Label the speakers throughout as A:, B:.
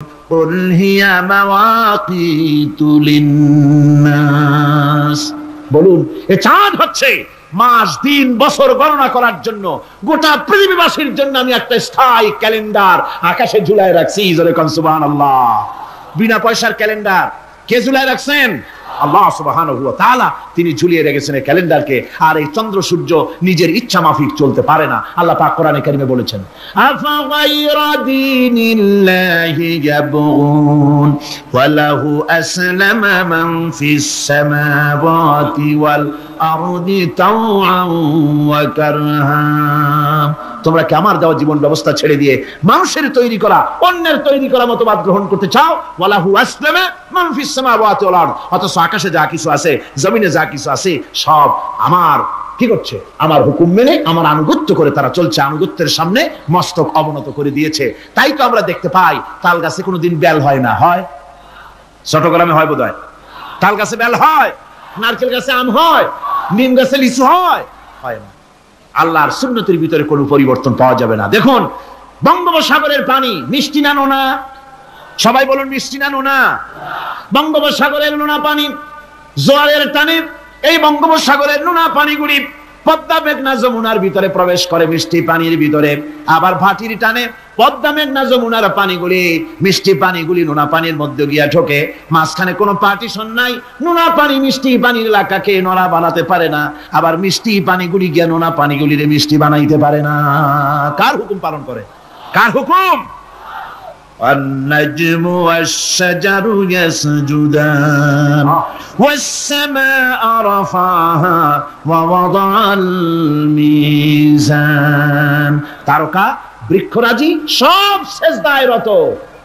A: قل هي مواقيت للناس বলুন এই চাঁদ হচ্ছে মাস দিন বছর গণনা করার জন্য গোটা পৃথিবীবাসীর জন্য আমি একটা স্থায়ী ক্যালেন্ডার আকাশে ঝুলায় রাখছি। জোরে কোন সুবহানাল্লাহ। বিনা পয়সার ক্যালেন্ডার কে ঝুলায় রাখছেন? আল্লাহ সুবহানাহু ওয়া তাআলা তিনি ঝুলিয়ে রেখেছেন এই ক্যালেন্ডারকে। আর এই চন্দ্র সূর্য নিজের ইচ্ছা মাফিক চলতে পারে না। আল্লাহ পাক কোরআনে কারিমে বলেছেন আফা গায়রা দীনিল্লাহি ইয়াবগুন ওয়া লাহু আসলামা মান ফিস সামাওয়াতি ওয়াল আরদি তাওআন ওয়া কারহা। তোমরা কি আমার দেওয়া জীবন ব্যবস্থা ছেড়ে দিয়ে মানুষের তৈরি করা অন্যের তৈরি করা মতবাদ গ্রহণ করতে চাও? ওয়ালাহু আসলামা মান ফিস সামাওয়াতি ওয়াল আরদ। অথচ আকাশে যা কিছু আছে জমিনে যা কিছু আছে সব আমার কি করছে? আমার হুকুম মেনে আমার আনুগত্য করে তারা চলছে। আনুগত্যের সামনে মস্তক অবনত করে দিয়েছে। তাই তো আমরা দেখতে পাই তাল গাছে কোনোদিন বেল হয় না। হয়? চট্টগ্রামে হয় বোধহয়। তাল গাছে বেল হয়, নারকেল গাছে আম হয়, নিম গাছে লিচু হয়? হয় না। আল্লাহর সুন্নতের ভিতরে কোনো পরিবর্তন পাওয়া যাবে না। দেখুন বঙ্গোপসাগরের পানি মিষ্টি না নোনা? সবাই বলুন মিষ্টি না নোনা? বঙ্গোপসাগরের নোনা পানি জোয়ারের টানে এই বঙ্গোপসাগরের নোনা পানিগুলি পদ্মা মেঘনা যমুনার ভিতরে প্রবেশ করে মিষ্টি পানির ভিতরে। আবার ভাটির টানে পদ্মা মেঘনা যমুনার পানিগুলি মিষ্টি পানিগুলি নোনা পানির মধ্যে গিয়া ঢোকে। মাঝখানে কোনো পার্টিশন নাই। নোনা পানি মিষ্টি পানির এলাকাকে নোনা বানাতে পারে না, আবার মিষ্টি পানিগুলি গিয়া নোনা পানিগুলিরে মিষ্টি বানাইতে পারে না। কার হুকুম পালন করে? কার হুকুম? النجم والشجر يسجدان والسماء رفعها ووضع الميزان। তারকা বৃক্ষরাজি সব সেজদায় রত।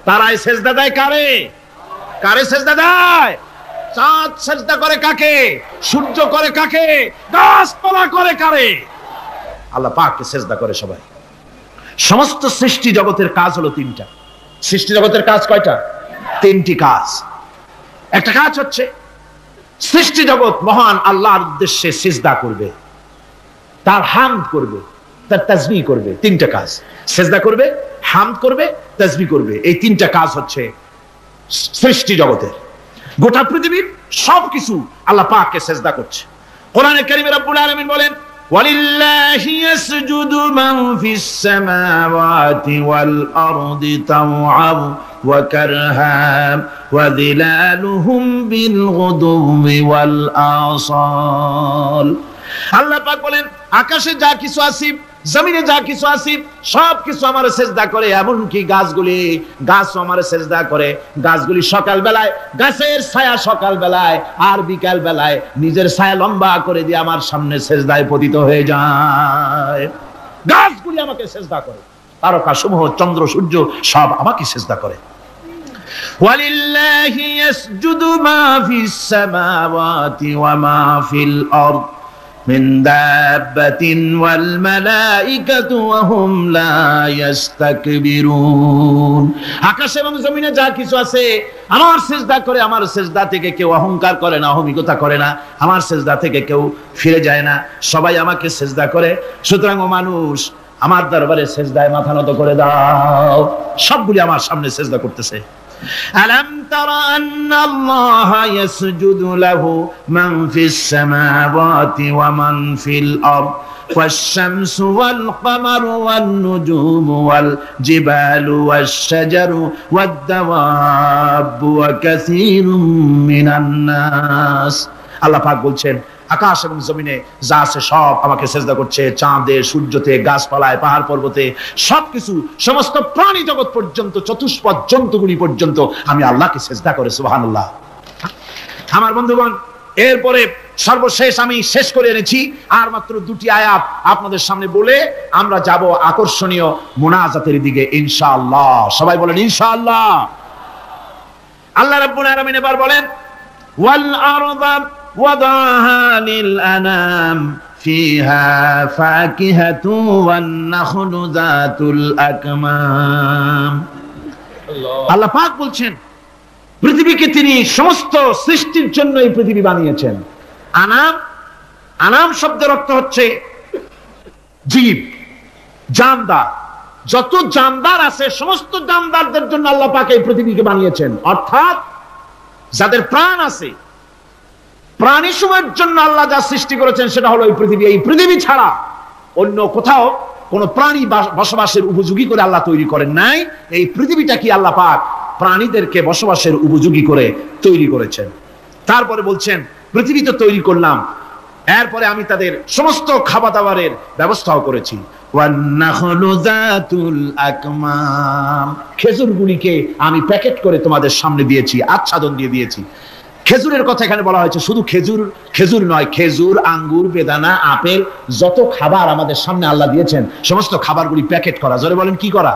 A: তারাই সেজদা দেয় কারে? কারে সেজদা দেয়? চাঁদ সেজদা করে কাকে? সূর্য করে কাকে? গাছপালা করে কারে? আল্লাহ পাককে সেজদা করে সবাই। সমস্ত সৃষ্টি জগতের কাজ হলো তিনটা। সৃষ্টি জগতের কাজ কয়টা? তিনটি কাজ। একটা কাজ হচ্ছে সৃষ্টি জগৎ মহান আল্লাহর উদ্দেশ্যে সিজদা করবে, তার হামদ করবে, তার তাসবিহ করবে। তিনটা কাজ, সিজদা করবে, হামদ করবে, তাসবিহ করবে। এই তিনটা কাজ হচ্ছে সৃষ্টি জগতের। গোটা পৃথিবীর সবকিছু আল্লাহ পাককে সিজদা করছে। কোরআনে কারীমে রব্বুল আলামিন বলেন وَلِلَّهِ يَسْجُدُ مَن فِي السَّمَاوَاتِ وَالْأَرْضِ طَوْعًا وَكَرْهًا وَظِلَالُهُم بِالْغُدُوِّ وَالْآصَالِ। আল্লাহ পাক বলেন আকাশে যা কিছু আছে জমিনে যা কিছু আছে সব কিছু আমার সেজদা করে। এমনকি গাছগুলি, গাছও আমার সেজদা করে। গাছগুলি সকাল বেলায় গাছের ছায়া সকাল বেলায় আর বিকাল বেলায় নিজের ছায়া লম্বা করে দিয়ে আমার সামনে সেজদায় পতিত হয়ে যায়। গাছগুলি আমাকে সেজদা করে। তারকা সমূহ চন্দ্র সূর্য সব আমাকে সেজদা করে। ওয়ালিল্লাহি ইয়াসজুদু মা ফিস সামাওয়াতি ওয়া মা ফিল আরদ من دابة والملائكة وهم لا يستكبرون। আকাশ এবং জমিনে যা কিছু আছে আমার সিজদা করে। আমার সিজদা থেকে কেউ অহংকার করে না, অহমিকতা করে না। আমার সিজদা থেকে কেউ ফিরে যায় না, সবাই আমাকে সিজদা করে। সুতরাং ও মানুষ আমার দরবারে সিজদায় মাথা নত করে দাও। সবগুলি আমার সামনে সিজদা করতেছে। ألم تر أن الله يسجد له من في السماوات ومن في الأرض والشمس والقمر والنجوم والجبال والشجر والدواب وكثير من الناس। আল্লাহ পাক বলছেন আকাশ এবং জমিনে যা আছে সব আমাকে সিজদা করছে। চাঁদে, সূর্যতে, গাছপালায়, পাহাড় পর্বতে সবকিছু, সমস্ত প্রাণী জগৎ পর্যন্ত, চতুষ্পদ জন্তুগুলি পর্যন্ত আমি আল্লাহকে সিজদা করে। সুবহানাল্লাহ। আমার বন্ধুগণ, এরপরে সর্বশেষ আমি শেষ করে এনেছি আর মাত্র দুটি আয়াত আপনাদের সামনে বলে আমরা যাব আকর্ষণীয় মুনাজাতের দিকে ইনশাআল্লাহ। সবাই বলেন ইনশাআল্লাহ। আল্লাহ রাব্বুল আলামিন এবার বলেন ওয়াল আরদা وضعها للأنام فيها فاكهة والنخل ذات الأكمام। আল্লাহ পাক বলছেন পৃথিবীকে তিনি সমস্ত সৃষ্টির জন্য এই পৃথিবী বানিয়েছেন। আনাম, আনাম শব্দের অর্থ হচ্ছে জীব, জানদার। যত জানদার আছে সমস্ত জানদারদের জন্য আল্লাহ পাক এই পৃথিবীকে বানিয়েছেন। অর্থাৎ যাদের প্রাণ আছে, প্রাণী সময়ের জন্য আল্লাহ যা সৃষ্টি করেছেন সেটা হলো এই পৃথিবী। এই পৃথিবী ছাড়া অন্য কোথাও কোন প্রাণী বসবাসের উপযোগী করে আল্লাহ তৈরি করেন নাই। এই পৃথিবীটা কি আল্লাহ পাক প্রাণীদেরকে বসবাসের উপযোগী করে তৈরি করেছেন। তারপরে বলছেন পৃথিবী তো তৈরি করলাম, এরপরে আমি তাদের সমস্ত খাবার দাবারের ব্যবস্থাও করেছি। খেজুরগুলিকে আমি প্যাকেট করে তোমাদের সামনে দিয়েছি, আচ্ছাদন দিয়ে দিয়েছি। খেজুরের কথা এখানে বলা হয়েছে, শুধু খেজুর নয়, খেজুর, আঙ্গুর, বেদানা, আপেল, যত খাবার আমাদের সামনে আল্লাহ দিয়েছেন সমস্ত খাবারগুলি প্যাকেট করা। জোরে বলেন কি করা?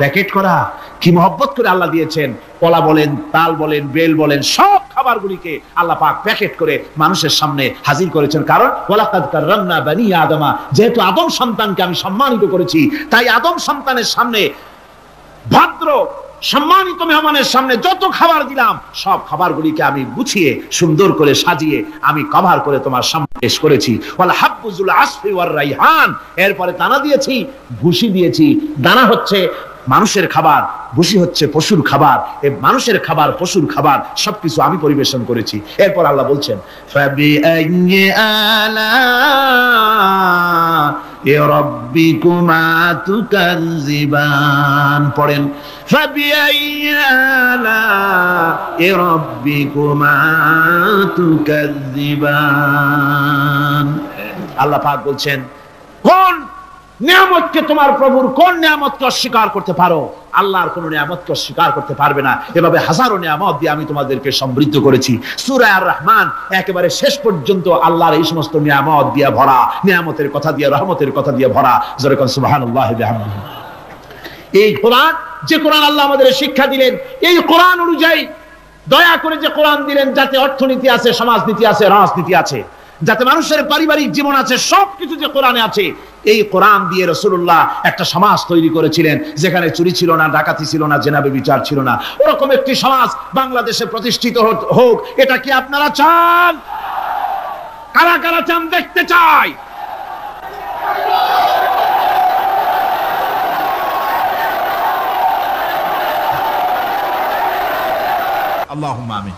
A: প্যাকেট করা। কি মহব্বত করে আল্লাহ দিয়েছেন। কলা বলেন, তাল বলেন, বেল বলেন, সব খাবারগুলিকে আল্লাহ পাক প্যাকেট করে মানুষের সামনে হাজির করেছেন। কারণ ওয়ালাকাদ কাররামনা বানি আদমা, যেহেতু আদম সন্তানকে আমি সম্মানিত করেছি, তাই আদম সন্তানের সামনে, ভদ্র সম্মানিত মেহমানের সামনে যত খাবার দিলাম সব খাবারগুলিকে আমি গুছিয়ে সুন্দর করে সাজিয়ে আমি কভার করে তোমার সামনে পেশ করেছি। ওয়াল হাব্বুজুল আসফি ওয়ার রাইহান, এরপরে দানা দিয়েছি, ভুসি দিয়েছি। দানা হচ্ছে মানুষের খাবার, ভুসি হচ্ছে পশুর খাবার। এই মানুষের খাবার, পশুর খাবার সবকিছু আমি পরিবেশন করেছি। এরপর আল্লাহ বলছেন ফাবিআইয়ি আলা'i রাব্বিকুমা তুকাযযিবান। পড়েন ফাবিআইয়ি আলা'i রাব্বিকুমা তুকাযযিবান। আল্লাহ পাক বলছেন কোন নিয়ামতকে, তোমার প্রভুর কোন নিয়ামতকে অস্বীকার করতে পারো? আল্লাহর কোন নিয়ামতকে অস্বীকার করতে পারবে না। এভাবে হাজারো নিয়ামত দিয়ে আমি তোমাদেরকে সমৃদ্ধ করেছি। সূরা আর রহমান একেবারে শেষ পর্যন্ত আল্লাহর এই সমস্ত নিয়ামত দিয়ে ভরা, নিয়ামতের কথা দিয়ে, রহমতের কথা দিয়ে ভরা। জোরে কোন সুবহানাল্লাহি বিহামদিহি। এই কোরআন, যে কোরআন আল্লাহ আমাদের শিক্ষা দিলেন, এই কোরআন অনুযায়ী দয়া করে যে কোরআন দিলেন, যাতে অর্থনীতি আছে, সমাজনীতি আছে, রাজনীতি আছে, যাতে মানুষের পারিবারিক জীবন আছে, সবকিছু যে কোরআনে আছে, এই কোরআন দিয়ে রাসূলুল্লাহ একটা সমাজ তৈরি করেছিলেন যেখানে চুরি ছিল না, ডাকাতি ছিল না, জেনাবে বিচার ছিল না। ওরকম একটি সমাজ বাংলাদেশে প্রতিষ্ঠিত হোক, এটা কি আপনারা চান? কারা কারা চান? দেখতে চাই। আল্লাহুম্মা আমিন।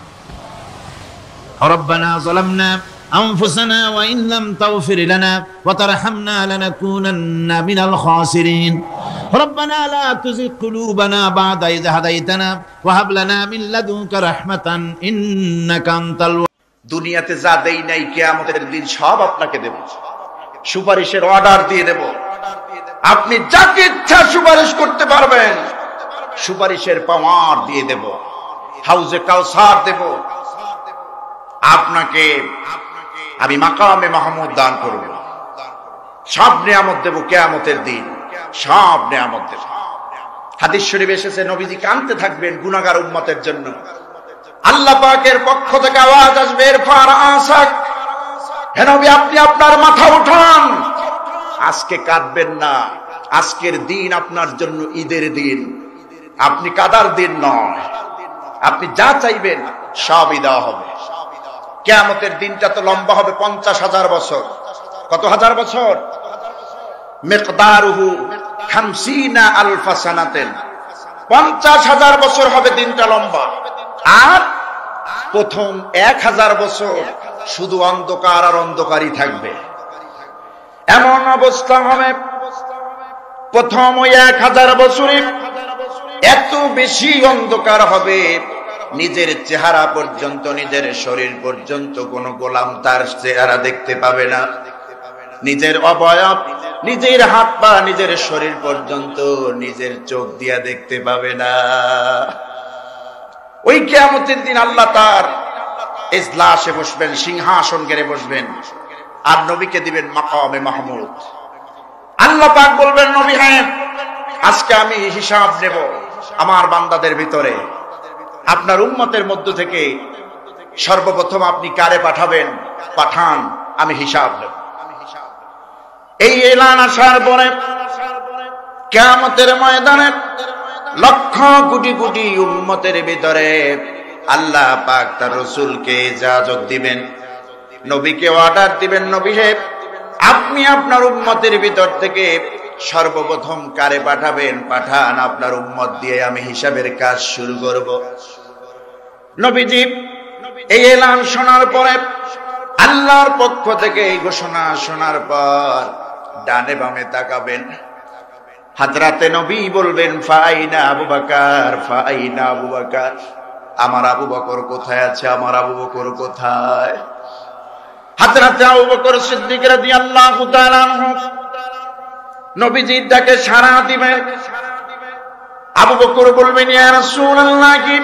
A: রব্বানা যালামনা أنفسنا وإن لم تغفر لنا وترحمنا لنكونن من الخاسرين ربنا لا تزغ قلوبنا بعد إذ هديتنا وهب لنا من لدنك رحمة إنك أنت
B: দুনিয়াতে যা দেই নাই কিয়ামতের দিন সব আপনাকে দেব, সুপারিশের অর্ডার দিয়ে দেব। আপনি যাকে ইচ্ছা সুপারিশ করতে পারবেন, সুপারিশের পাওয়ার দিয়ে দেব। হাউজে কাউসার দেব আপনাকে, আমি মাকামে মাহমুদ দান করব, সব নিয়ামত দেব কিয়ামতের দিন, সব নিয়ামত দেব। হাদিস শরীফে এসেছে নবীজি কাঁদতে থাকবেন গুনাহগার উম্মতের জন্য। আল্লাহ পাকের পক্ষ থেকে আওয়াজ আসবে, ইরফা রাসাক, হে নবী আপনি আপনার মাথা উঠান, আজকে কাঁদবেন না, আজকের দিন আপনার জন্য ঈদের দিন, আপনি কাদার দিন নয়। আপনি যা চাইবেন সবই দেওয়া হবে। কিয়ামতের দিনটা তো লম্বা হবে 50,000 বছর। কত হাজার বছর? মিকদারুহু 50 আলফ সানাতেন, 50,000 বছর হবে দিনটা লম্বা। আর প্রথম 1000 বছর শুধু অন্ধকার আর অন্ধকারই থাকবে। এমন অবস্থা হবে প্রথম ওই 1000 বছরে এত বেশি অন্ধকার হবে, নিজের চেহারা পর্যন্ত, নিজের শরীর পর্যন্ত কোন গোলাম তার চেহারা দেখতে পাবে না। নিজের অবয়ব, নিজের হাত পা, নিজের শরীর পর্যন্ত নিজের চোখ দিয়া দেখতে পাবে না। ওই কিয়ামতের দিন আল্লাহ তার ইজলাসে বসবেন, সিংহাসন গেড়ে বসবেন, আর নবীকে দিবেন মাকামে মাহমুদ। আল্লাহ পাক বলবেন, নবী হ্যাঁ আজকে আমি হিসাব নেব আমার বান্দাদের ভিতরে। আপনার উম্মতের মধ্য থেকে সর্বপ্রথম আপনি কারে পাঠাবেন? পাঠান, আমি হিসাব নেব। এই এলান আসার পরে কিয়ামতের ময়দানে লক্ষ কোটি কোটি উম্মতের ভিতরে আল্লাহ পাক তার রাসূলকে ইজাজত দিবেন, নবীকে অর্ডার দিবেন, নবী হে আপনি আপনার উম্মতের ভিতর থেকে সর্বপ্রথম কারে পাঠাবেন? পাঠান, আপনার উম্মত দিয়ে আমি হিসাবের কাজ শুরু করব। নবীজি এই এলান শোনার পরে, আল্লাহর পক্ষ থেকে এই ঘোষণা শোনার পর ডানে বামে তাকাবেন। হযরতে নবী বলবেন, ফাইনা আবু বকর, ফাইনা আবু বকর, আমার আবু বকর কোথায় আছে? আমার আবু বকর কোথায়? হযরতে আবু বকর সিদ্দিক রাদিয়াল্লাহু তাআলা আনহু নবীজির ডাকে সাড়া দিবেন। আবু বকর বলবেন, ইয়া রাসূলুল্লাহ, কি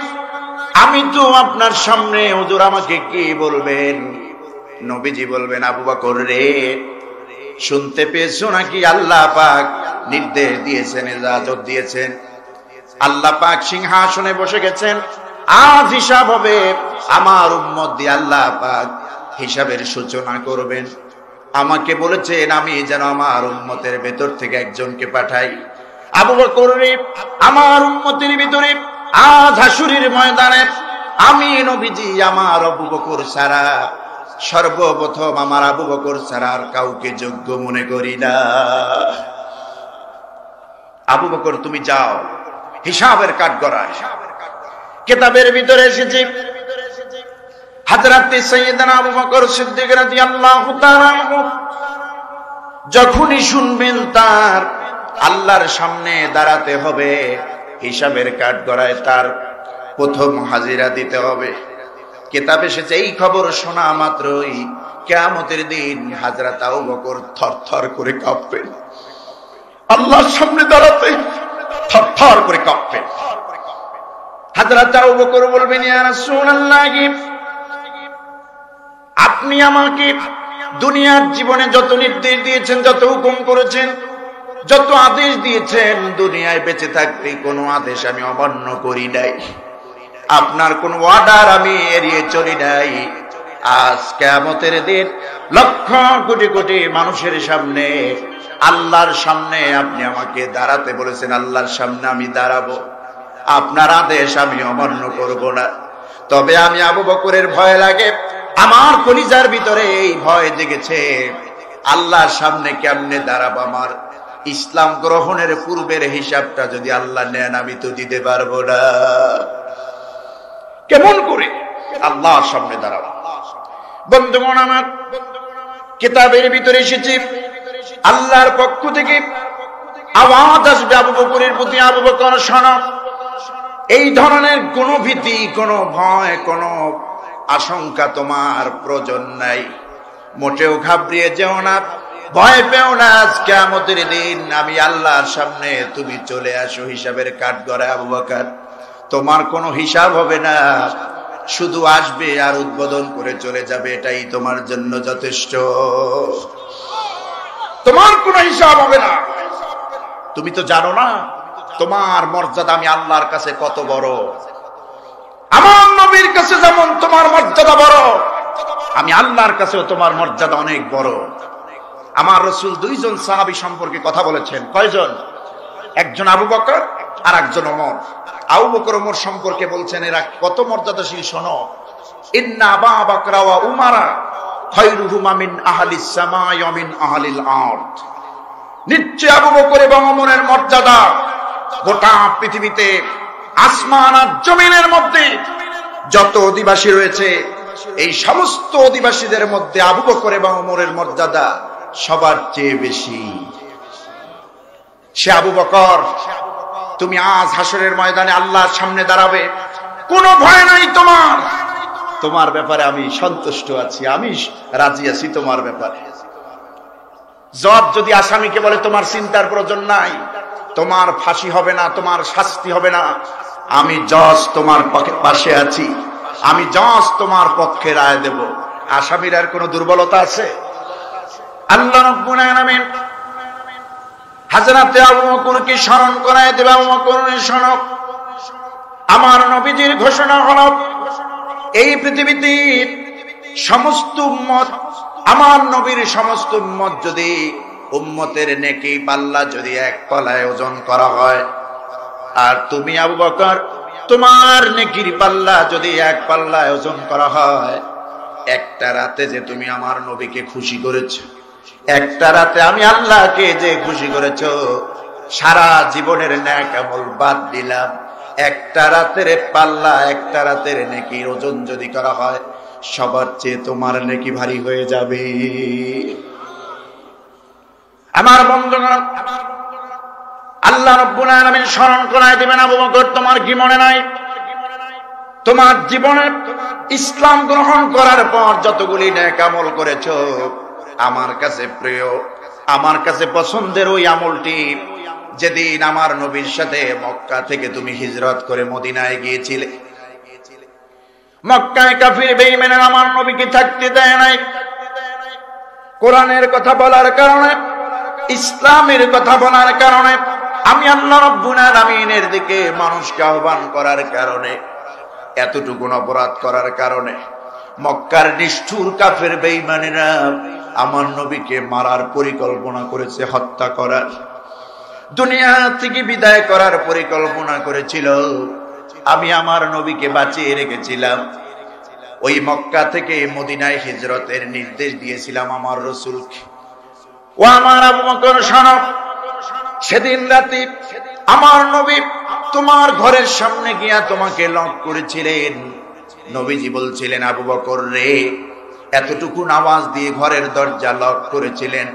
B: আমি তো আপনার সামনে, হুজুর আমাকে কি বলবেন? নবীজি বলবেন, আবু বকর রে, শুনতে পেয়েছো নাকি আল্লাহ পাক নির্দেশ দিয়েছেন, ইজাজত দিয়েছেন, আল্লাহ পাক সিংহাসনে বসে গেছেন, আজ হিসাব হবে, আমার উম্মত দিয়ে আল্লাহ পাক হিসাবের সূচনা করবেন। আমাকে বলেছেন আমি যেন আমার উম্মতের ভেতর থেকে একজনকে পাঠাই। আবু বকর রে, আমার উম্মতের ভিতরে আজ হাসুরের ময়দানে আমি নবীজি আমার আবু বকর ছাড়া, সর্বপ্রথম আমার আবু বকর ছাড়া আর কাউকে যোগ্য মনে করি না। আবু বকর তুমি যাও, হিসাবের কাঠগড়ায়। কিতাবের ভিতরে এসেছে, হযরত সাইয়েদনা আবু বকর সিদ্দিক রাদিয়াল্লাহু তাআলা আনহু যখনই শুনবেন তার আল্লাহর সামনে দাঁড়াতে হবে, হিসাবের কাঠগড়ায় তার প্রথম হাজিরা দিতে হবে, কিতাবে এসেছে এই খবর শোনা মাত্রই কিয়ামতের দিন হযরত আবু বকর থরথর করে কাঁপবেন। আল্লাহর সামনে দাঁড়াতে থরথর করে কাঁপবেন। হযরত আবু বকর বলবেন, ইয়া রাসূলুল্লাহ, আপনি আমাকে দুনিয়ার জীবনে যত নির্দেশ দিয়েছেন, যত হুকুম করেছেন, যত আদেশ দিয়েছেন, দুনিয়ায় বেঁচে থাকতে কোনো আদেশ আমি অমান্য করি নাই, আপনার কোন অর্ডার আমি এড়িয়ে চলি নাই। আজ কিয়ামতের দিন লক্ষ কোটি কোটি মানুষের সামনে, আল্লাহর সামনে আপনি আমাকে দাঁড়াতে বলেছেন, আল্লাহর সামনে আমি দাঁড়াবো, আপনার আদেশ আমি অমান্য করব না। তবে আমি আবু বকরের ভয় লাগে, আমার কলিজার ভিতরে এই ভয় জেগেছে, আল্লাহর সামনে কেমনে দাঁড়াবো? আমার ইসলাম গ্রহণের পূর্বের হিসাবটা যদি আল্লাহ নেন আমি তো দিতে পারবো না, কেমন করে আল্লাহর সামনে দাঁড়াবো? বন্ধুগণ আমার, কিতাবের ভিতরে এসেছে আল্লাহর পক্ষ থেকে আওয়াজ আসবে আবু বকরের প্রতি, আবু বকর শোনো, এই ধরনের কোনো ভীতি, কোনো ভয়, কোনো আশঙ্কা তোমার প্রয়োজন নাই, মোটেও ঘাবড়িয়ে যেও না, ভয় পেও না। আজ কিয়ামতের দিন আমি আল্লাহর সামনে, তুমি চলে আসো হিসাবের কাঠগড়ায়। আবু বকর, তোমার কোনো হিসাব হবে না, শুধু আসবে আর উদ্বোধন করে চলে যাবে, এটাই তোমার জন্য যথেষ্ট, তোমার কোনো হিসাব হবে না। তুমি তো জানো না তোমার মর্যাদা আমি আল্লাহর কাছে কত বড়, আমার নবীর কাছে যেমন তোমার মর্যাদা বড়, আমি আল্লাহর কাছেও তোমার মর্যাদা অনেক বড়। আমার রাসূল দুইজন সাহাবী সম্পর্কে কথা বলেছেন। কয়জন? একজন আবু বকর আর একজন ওমর। আবু বকর ওমর সম্পর্কে বলছেন এরা কত মর্যাদাশীল শোনো, ইন্না আবু বকর ওয়া উমারা খায়রুহুমা মিন আহলিস সামাই ওয়া মিন আহলিল আরদ। নিশ্চয় আবু বকর এবং ওমরের মর্যাদা গোটা পৃথিবীতে, আসমান আর জমিনের মধ্যে যত অধিবাসী রয়েছে, এই সমস্ত অধিবাসীদের মধ্যে আবু বকর এবং ওমরের মর্যাদা সবার চেয়ে বেশি। সে আবু বকর, তুমি আজ হাসরের ময়দানে আল্লাহর সামনে দাঁড়াবে, কোনো ভয় নাই তোমার, তোমার ব্যাপারে আমি সন্তুষ্ট আছি, আমি রাজি আছি তোমার ব্যাপারে। জজ যদি আসামিকে বলে তোমার চিন্তার প্রয়োজন নাই, তোমার ফাঁসি হবে না, তোমার শাস্তি হবে না, আমি জজ তোমার পাশে আছি, আমি জজ তোমার পক্ষে রায় দেব। আসামির আর কোনো দুর্বলতা আছে? আল্লাহ রাব্বুল আলামিন হযরত আবু বকরকে স্মরণ করায় দেব। আবু বকর শোনো, আমার নবীজির ঘোষণা হলো, এই পৃথিবীতে সমস্ত উম্মত, আমার নবীর সমস্ত উম্মত যদি উম্মতের নেকি পাল্লা যদি এক পাল্লায় ওজন করা হয়, আর তুমি আবু বকর তোমার নেকির পাল্লা যদি এক পাল্লায় ওজন করা হয়, একটা রাতে যে তুমি আমার নবীকে খুশি করেছো, একটা রাতে আমি আল্লাহকে যে খুশি করেছো, সারা জীবনের ন্যাক আমল বাদ দিলাম, একটা রাতের পাল্লা, একটা রাতের নেকির ওজন যদি করা হয়, সবার চেয়ে তোমার নেকি ভারী হয়ে যাবে। আমার বন্ধুগণ, আল্লাহ রাব্বুল আলামিন স্মরণ করায় দিবেন, আবু বকর তোমার কি মনে নাই? তোমার জীবনে ইসলাম গ্রহণ করার পর যতগুলি নেক আমল করেছো, আমার কাছে প্রিয়, আমার কাছে পছন্দের ওই আমলটি যেদিন আমার নবীর সাথে মক্কা থেকে তুমি হিজরত করে মদিনায় গিয়েছিলে। মক্কায় কাফির বেঈমানেরা আমার নবীকে থাকতে দেয় নাই। কোরআনের কথা বলার কারণে, ইসলামের কথা বলার কারণে, আমি আল্লাহ রাব্বুল আলামিনের দিকে মানুষকে আহ্বান করার কারণে, এতটুকু অপরাধ করার কারণে মক্কার নিষ্ঠুর কাফের বেঈমানেরা আমার নবীকে মারার পরিকল্পনা করেছে, হত্যা করার, দুনিয়া থেকে বিদায় করার পরিকল্পনা করেছিল। আমি আমার নবীকে বাঁচিয়ে রেখেছিলাম। ওই মক্কা থেকে মদিনায় হিজরতের নির্দেশ দিয়েছিলাম আমার রাসূলকে। ও আমার আবু বকর শোনো, সেদিন রাতে আমার নবী তোমার ঘরের সামনে গিয়া তোমাকে লক করেছিলেন। নবীজি বলছিলেন, আবু বকর রে, এতটুকু আওয়াজ দিয়ে ঘরের দরজা লক করেছিলেন।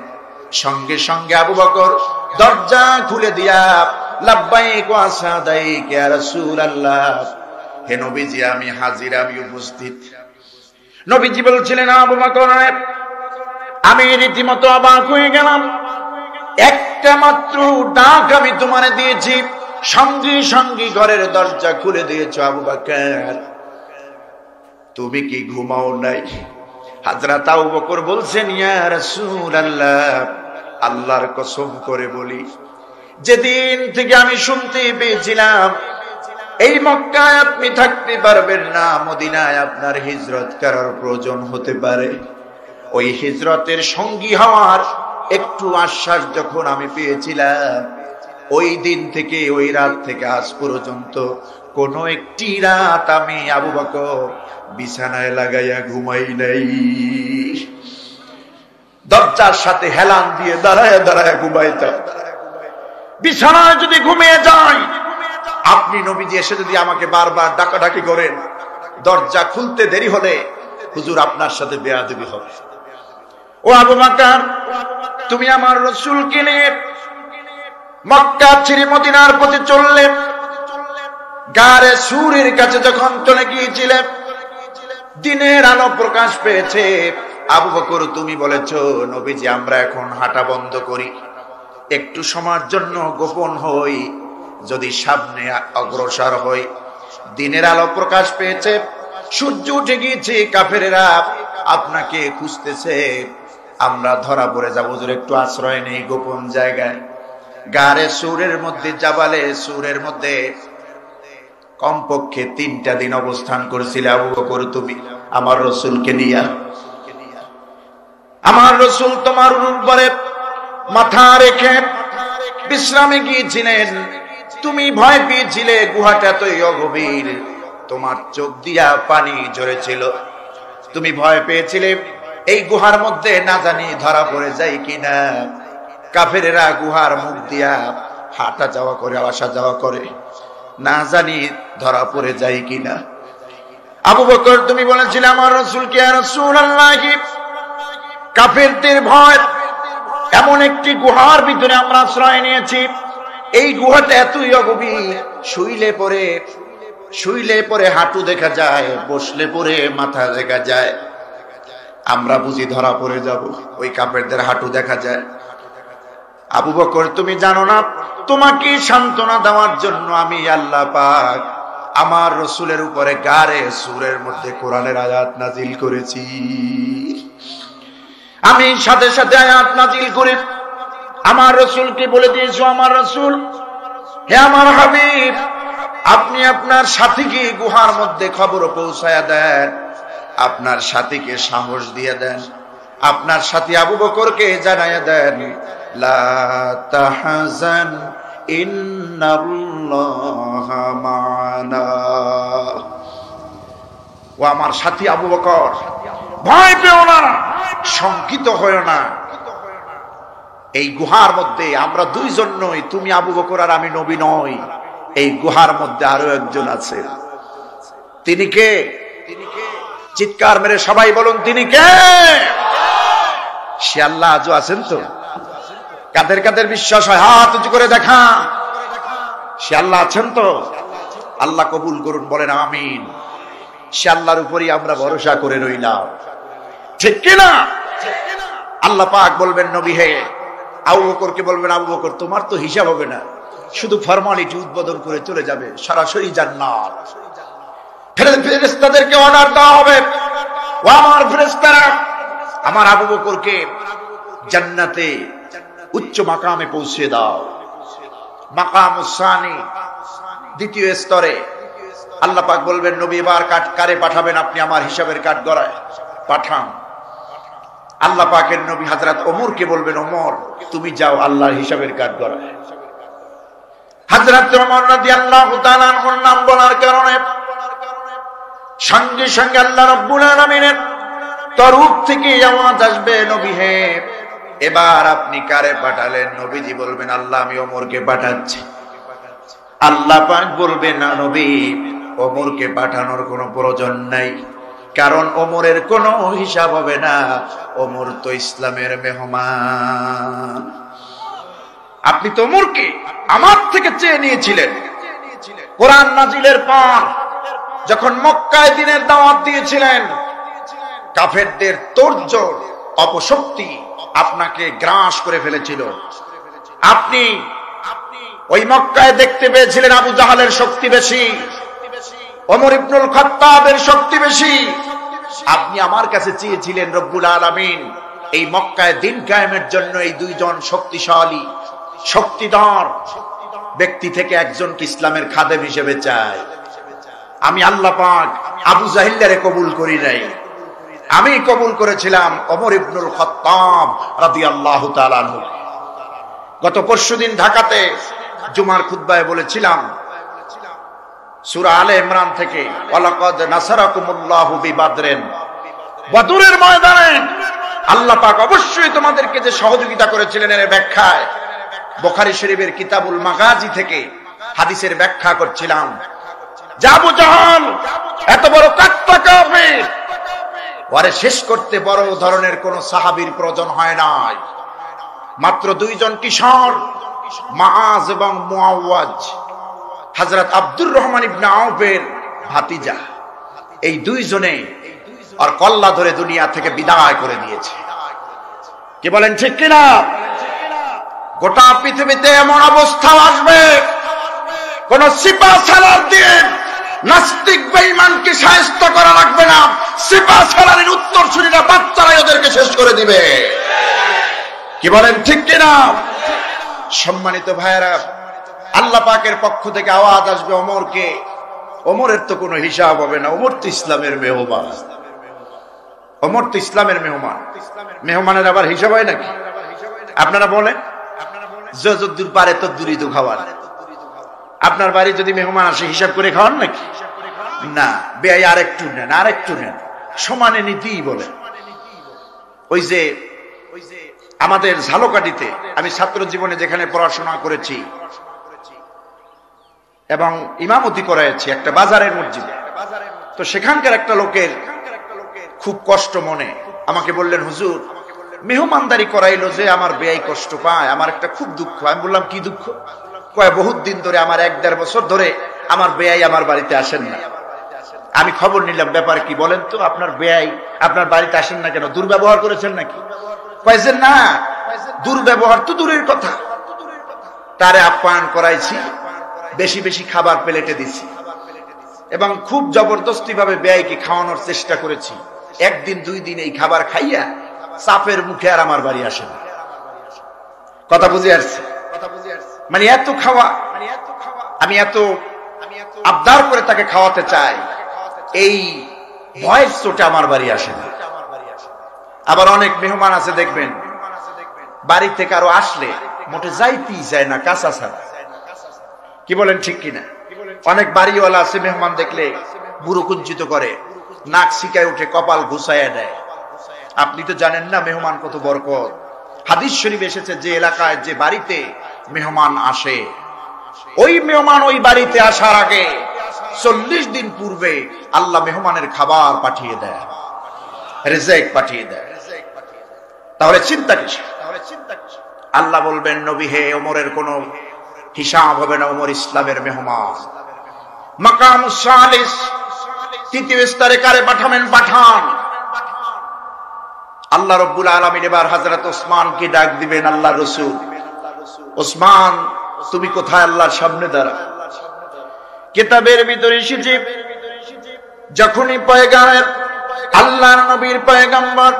B: সঙ্গে সঙ্গে আবু বকর দরজা খুলে দিয়া লাব্বাইক ওয়া সাদাইক ইয়া রাসূলুল্লাহ, হে নবীজি আমি হাজির, আমি উপস্থিত। নবীজি বলছিলেন, আবু বকর আমি রীতিমতো অবাক হয়ে গেলাম, একটা মাত্র ডাক আমি তোমারে দিয়েছি, সঙ্গে সঙ্গে ঘরের দরজা খুলে দিয়েছো। আবু বকর তুমি কি ঘুমাও নাই? হযরত আবু বকর বলছেন, ইয়া রাসূলুল্লাহ, আল্লাহর কসম করে বলি, যেদিন থেকে আমি শুনতে পেয়েছিলাম এই মক্কায় আপনি থাকতে পারবেন না, মদিনায় আপনার হিজরত করার প্রয়োজন হতে পারে, ওই হিজরতের সঙ্গী হওয়ার একটু আশ্বাস যখন আমি পেয়েছিলাম, ওই দিন থেকে, ওই রাত থেকে আজ পর্যন্ত কোন একটি রাত আমি আবু বকর বিছানায় লাগাইয়া ঘুমাই নাই। দরজার সাথে হেলান দিয়ে দাঁড়ায় দাঁড়ায় ঘুমাইতাম। বিছানায় যদি ঘুমিয়ে যাই, আপনি নবীজি এসে যদি আমাকে বারবার ডাকাডাকি করেন, দরজা খুলতে দেরি হলে হুজুর আপনার সাথে বেয়াদবি হবে। ও আবু বকর, তুমি আমার রাসূলকে নিয়ে মক্কা ছেড়ে মদিনার পথে চললে, গারে সুরের কাছে যখন চলে গিয়েছিলে, দিনের আলো প্রকাশ পেয়েছে। আবু বকর তুমি বলেছো, নবীজি আমরা এখন হাঁটা বন্ধ করি, একটু সময়ের জন্য গোপন হই, যদি সামনে অগ্রসর হই। দিনের আলো প্রকাশ পেয়েছে, সূর্য উঠে গিয়েছে, কাফেরেরা আপনাকে খুঁজতেছে, আমরা ধরা পড়ে যাবো, হুজুর একটু আশ্রয় নেই গোপন জায়গায়। গারে সুরের মধ্যে, জাবালে সুরের মধ্যে কমপক্ষে 3টা দিন অবস্থান করেছিলে আবু বকর তুমি আমার রাসূলকে নিয়া। আমার রাসূল তোমার উপরে মাথা রেখে বিশ্রামে গিয়েছিলেন, তুমি ভয় পেয়েছিলে, গুহাটা এতই অগভীর, তোমার চোখ দিয়া পানি ঝরেছিল, তুমি ভয় পেয়েছিলে এই গুহার মধ্যে না জানি ধরা পড়ে যায় কিনা। কাফেরেরা গুহার মুখ দিয়া হাঁটা যাওয়া করে, আসা যাওয়া করে, না জানি ধরা পড়ে যায় কিনা। আবু বকর তুমি বলেছিলে আমার রাসূলকে, ইয়া রাসূলুল্লাহ, কাফেরদের ভয়, এমন একটি গুহার ভিতরে আমরা আশ্রয় নিয়েছি, এই গুহাটা এতই অগভীর, শুইলে পরে হাঁটু দেখা যায়, বসলে পরে মাথা দেখা যায়, আমরা বুঝি ধরা পড়ে যাব, ওই কাফেরদের হাঁটু দেখা যায়। আবু বকর তুমি জানো না, তোমাকে সান্ত্বনা দেওয়ার জন্য আমি আল্লাহ পাক আমার রাসূলের উপরে গারে সূরের মধ্যে কোরআনের আয়াত নাজিল করেছি। আমি সাথে সাথে আয়াত নাজিল করে আমার রাসূলকে বলে দিয়েছো, আমার রাসূল, হে আমার হাবিব, আপনি আপনার সাথীকে গুহার মধ্যে খবর পৌঁছায়া দেন, আপনার সাথীকে সাহস দিয়ে দেন, আপনার সাথী আবু বকরকে জানায়া দেন, লা তাহজান ইন্নাল্লাহা মা'ানা। ও আমার সাথী আবু বকর, ভয় পেও না, শঙ্কিত হয়ো না, এই গুহার মধ্যে আমরা দুইজন নই, তুমি আবু বকর আর আমি নবী নই, এই গুহার মধ্যে আরো একজন আছে। তিনি কে? চিৎকার মেরে সবাই বলুন তিনি কে? সে আল্লাহ আজও আছেন তো? কাদের কাদের বিশ্বাস হয় হাত উঁচু করে দেখা। সে আল্লাহ আছেন তো? আল্লাহ কবুল করুন, বলেন আমিন। সে আল্লাহর উপরই আমরা ভরসা করে রইলাম, ঠিক কিনা? আল্লাহ পাক বলবেন নবী হে, আবু বকরকে বলবেন আবু বকর তোমার তো হিসাব হবে না, শুধু ফরমালিটি উদ্বোধন করে চলে যাবে, সরাসরি জান্নাত। ফেরেশতাদেরকে অর্ডার দেওয়া হবে, ও আমার ফেরেশতারা, আমার আবু বকরকে জান্নাতে উচ্চ মাকামে পৌঁছে দাও। মাকামুস সানি, দ্বিতীয় স্তরে। আল্লাহ পাক বলবেন নবী এবার কারে পাঠাবেন আপনি? আমার হিসাবের কাঠ গড়ায় পাঠান। আল্লাহ পাকের নবী হযরত ওমরকে বলবেন ওমর তুমি যাও আল্লাহর হিসাবের কাঠ গড়ায়। হযরত ওমর রাদিয়াল্লাহু তাআলা আনহুর নাম বলার কারণে সঙ্গে সঙ্গে আল্লাহ রাব্বুল আলামিনের তরফ থেকে আওয়াজ আসবে নবী হে এবার আপনি কারে পাঠালেন? নবীজি বলবেন আল্লাহ আমি ওমরকে পাঠাচ্ছি। আল্লাহ পাক বলবেন না নবী ওমরকে পাঠানোর কোনো প্রয়োজন নাই, কারণ ওমরের কোনো হিসাব হবে না, ওমর তো ইসলামের মেহমান। আপনি তো ওমরকে আমার থেকে চেয়ে নিয়েছিলেন। কোরআন নাজিলের পর যখন মক্কায় দ্বীনের দাওয়াত দিয়েছিলেন, কাফেরদের তোড়জোড় অপশক্তি আপনাকে গ্রাস করে ফেলেছিল। আপনি ওই মক্কায় দেখতে পেয়েছিলেন আবু জাহালের শক্তি বেশি, ওমর ইবনুল খাত্তাবের শক্তি বেশি। আপনি আমার কাছে চেয়েছিলেন রব্বুল আলামিন এই মক্কায় দ্বীন কায়েমের জন্য এই দুইজন শক্তিশালী শক্তিধর ব্যক্তি থেকে একজনকে ইসলামের খাদেম হিসেবে চাই। আমি আল্লাহ পাক আবু জাহিল্লারে কবুল করি নাই, আমি কবুল করেছিলাম ওমর ইবনুল খাত্তাব রাদিয়াল্লাহু তাআলা আনহু। গত পরশুদিন ঢাকাতে জুমার খুতবায় বলেছিলাম সূরা আলে ইমরান থেকে ওয়ালাকাদ নাসারাকুমুল্লাহু বিবাদরিন, বদরের ময়দানে আল্লাহ পাক অবশ্যই তোমাদেরকে যে সহযোগিতা করেছিলেন এর ব্যাখ্যায় বুখারী শরীফের কিতাবুল মাগাজি থেকে হাদিসের ব্যাখ্যা করছিলাম। আবু জাহাল এত বড় কাট্টা কাফির, ওরে শেষ করতে বড় ধরনের কোন সাহাবীর প্রয়োজন হয় নাই। মাত্র দুইজন কিশোর মুআজ এবং মুআওয়াজ, হযরত আব্দুর রহমান ইবনে আউফের ভাতিজা, এই দুইজনে আর কল্লা ধরে দুনিয়া থেকে বিদায় করে দিয়েছে। কি বলেন ঠিক কিনা? গোটা পৃথিবীতে এমন অবস্থা আসবে কোন সিপাহ সালার দিয়ে নাস্তিক বেঈমানকে শায়েস্তা করা লাগবে না, সিপাহ সালারের উত্তরসূরিরা বাচ্চারাই ওদেরকে শেষ করে দিবে। কি বলেন ঠিক কিনা? সম্মানিত ভাইয়েরা, আল্লাহ পাকের পক্ষ থেকে আওয়াজ আসবে ওমরকে, ওমরের তো কোনো হিসাব হবে না, ওমর তো ইসলামের মেহমান, ওমর তো ইসলামের মেহমান। মেহমানের আবার হিসাব হয় নাকি? আপনারা বলেন যতদূর পারে ততদূরই তো খাওয়ান। আপনার বাড়ি যদি মেহমান আসে হিসাব করে খাওয়ান নাকি? না, বেয়াই আরেকটু নেন, আরেকটু নেন, সমানে নীতিই বলে। ওই যে আমাদের ঝালকাঠিতে আমি ছাত্র জীবনে যেখানে পড়াশোনা করেছি এবং ইমামতি করাইছি একটা বাজারের মসজিদে, তো সেখানকার একটা লোকের খুব কষ্ট মনে আমাকে বললেন হুজুর মেহমানদারি করাইলো যে আমার বেয়াই কষ্ট পায়, আমার একটা খুব দুঃখ। আমি বললাম কি দুঃখ? কয় বহুত দিন ধরে আমার 1-1.5 বছর ধরে আমার বেয়াই আমার বাড়িতে আসেন না। আমি খবর নিলাম ব্যাপার কি বলেন তো, আপনার বেয়াই আপনার বাড়িতে আসেন না কেন? দুর্ব্যবহার করেছেন নাকি? কয় যে না, দুর্ব্যবহার তো দূরের কথা, তারে আপ্যায়ন করাইছি, বেশি বেশি খাবার প্লেটে দিছি এবং খুব জবরদস্তি ভাবে বেয়াইকে খাওয়ানোর চেষ্টা করেছি। 1 দিন 2 দিন এই খাবার খাইয়া চাপের মুখে আর আমার বাড়ি আসে না। কথা বুঝে আসছে? মানে এত খাওয়া, আমি এত আবদার করে তাকে খাওয়াতে চাই, এই ভয়ের চোটে আমার বাড়ি আসে না। আবার অনেক মেহমান আছে দেখবেন বাড়ি থেকে আরো আসলে মোটে যাইতেই যায় না, কাঁচা ছাড়া। কি বলেন ঠিক কিনা? অনেক বাড়িওয়ালা আছে মেহমান দেখলে বুড়ো কুঞ্চিত করে, নাক শিকায় উঠে, কপাল ঘুষাইয়া দেয়। আপনি তো জানেন না মেহমান কত বরকত। হাদিস শরীফে এসেছে যে এলাকায় যে বাড়িতে মেহমান আসে, ওই মেহমান ওই বাড়িতে আসার আগে 40 দিন পূর্বে আল্লাহ মেহমানের খাবার পাঠিয়ে দেয়, রিজিক পাঠিয়ে দেয়। তাহলে চিন্তা কিসের? আল্লাহ বলবেন, নবী হে, ওমরের কোনো হিসাব হবে না, ওমর ইসলামের মেহমান। মাকামুস সালিস, তৃতীয় স্তরে কারে পাঠাবেন? পাঠান। আল্লাহ রাব্বুল আলামিন এবার হযরত ওসমানকে ডাক দিবেন, আল্লাহ রাসূল, ওসমান তুমি কোথায়? আল্লাহর সামনে দাঁড়া। কিতাবের ভিতরে এসেছে, যখনই পয়গাম্বর, আল্লাহর নবীর পয়গাম্বর,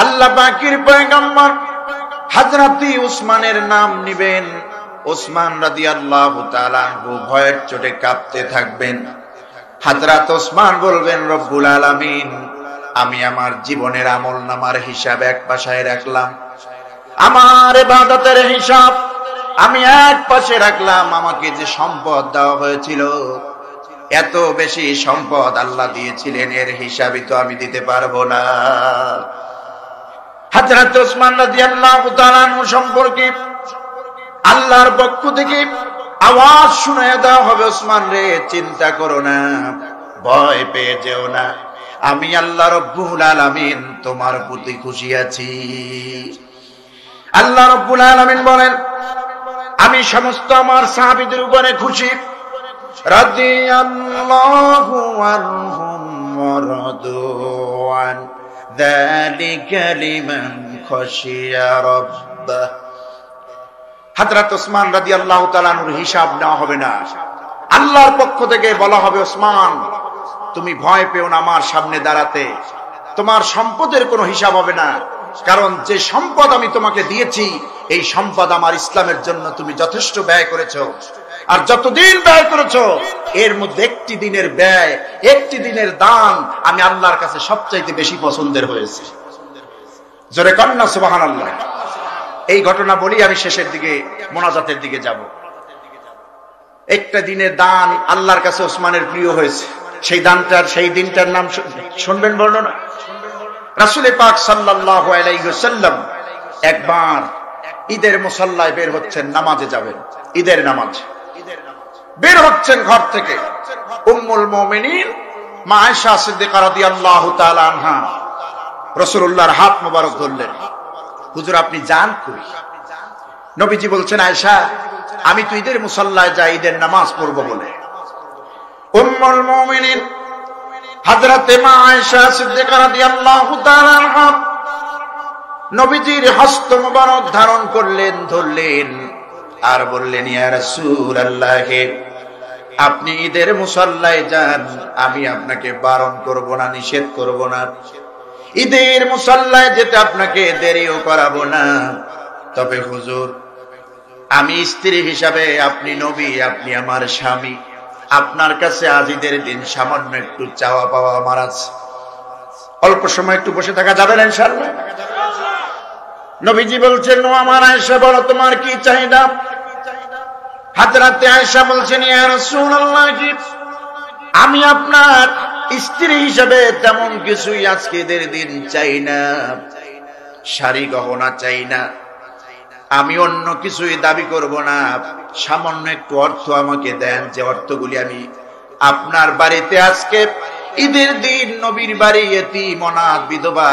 B: আল্লাহ পাকের পয়গাম্বর হযরত ওসমানের নাম নিবেন, ওসমান রাদিয়াল্লাহু তাআলা আনহু ভয়ের চোটে কাঁপতে থাকবেন। হযরত ওসমান বলবেন, রব্বুল আলামিন, আমি আমার জীবনের আমলনামার হিসাব এক পাশে রাখলাম, আমার ইবাদতের হিসাব আমি এক পাশে রাখলাম, আমাকে যে সম্পদ দেওয়া হয়েছিল, এত বেশি সম্পদ আল্লাহ দিয়েছিলেন, এর হিসাবই তো আমি দিতে পারবো না। হযরত ওসমান রাদিয়াল্লাহু তাআলা আনহু সম্পর্কে আল্লাহর পক্ষ থেকে আওয়াজ শুনিয়ে দেওয়া হবে, ওসমান রে, চিন্তা করো না, ভয় পেয়ে যেও না, আমি আল্লাহ রাব্বুল আলামিন তোমার প্রতি খুশি আছি। আল্লাহ রাব্বুল আলামিন বলেন, আমি সমস্ত আমার সাহাবীদের উপরে খুশি। রাদিয়াল্লাহু আনহুম ওয়া রাদু আন যালিকা লিমান খাশিয়া রাব্বাহ। হযরত ওসমান রাদিয়াল্লাহু তাআলা আনহুর হিসাব নেওয়া হবে না, আল্লাহর পক্ষ থেকে বলা হবে, ওসমান তুমি ভয় পেও না আমার সামনে দাঁড়াতে, তোমার সম্পদের কোনো হিসাব হবে না, কারণ যে সম্পদ আমি তোমাকে দিয়েছি, এই সম্পদ আমার ইসলামের জন্য তুমি যথেষ্ট ব্যয় করেছো, আর যতদিন ব্যয় করেছো এর মধ্যে একটি দিনের ব্যয়, একটি দিনের দান আমি আল্লাহর কাছে সবচাইতে বেশি পছন্দের হয়েছে। জোরে কন্যা সুবহানাল্লাহ। এই ঘটনা বলি, আমি শেষের দিকে মোনাজাতের দিকে যাব। একটা দিনের দান আল্লাহর কাছে ওসমানের প্রিয় হয়েছে, সেই দিনটার নাম শুনবেন বর্ণনা। রাসূল পাক সাল্লাল্লাহু আলাইহি ওয়াসাল্লাম একবার ঈদের মুসাল্লায় বের হচ্ছেন, নামাজে যাবেন, ঈদের নামাজ বের হচ্ছেন ঘর থেকে। উম্মুল মুমিনিন মা আয়েশা সিদ্দিকা রাদিয়াল্লাহু তাআলা আনহা রাসূলুল্লাহর হাত মোবারক ধরলেন, হুজুর আপনি যান কই? নবীজি বলছেন, আয়েশা আমি তো ঈদের মুসাল্লায় যাই ঈদের নামাজ পড়ব বলে। উম্মুল মুমিনিন হযরতে মা আয়েশা সিদ্দিকা রাদিয়াল্লাহু তাআলা আনহা নবীজির হস্ত মোবারক ধারণ করলেন, ধরলেন, আর বললেন, ইয়া রাসূলুল্লাহ, আপনি ঈদের মুসাল্লায় যান, আমি আপনাকে বারণ করব না, নিষেধ করব না, ঈদের মুসাল্লায় যেতে আপনাকে দেরিও করাবো না, তবে হুজুর আমি স্ত্রী হিসাবে, আপনি নবী, আপনি আমার স্বামী, আপনার কাছে আজ ঈদের দিন সামান্য একটু চাওয়া পাওয়া আমার আছে, অল্প সময় একটু বসে থাকা যাবে না ইনশাআল্লাহ? নবীজি বলছেন, ও আমার আয়েশা, বলো তোমার কি চাহিদা? হযরতে আয়েশা বলছেন, ইয়া রাসূলুল্লাহ, আমি আপনার স্ত্রী হিসাবে তেমন কিছুই আজকে ঈদের দিন চাই না, শাড়ি গহনা চাই না, আমি অন্য কিছুই দাবি করব না, সামান্য একটু অর্থ আমাকে দেন, যে অর্থগুলি আমি আপনার বাড়িতে আজকে ঈদের দিন, নবীর বাড়ি এতিম, অনাথ, বিধবা,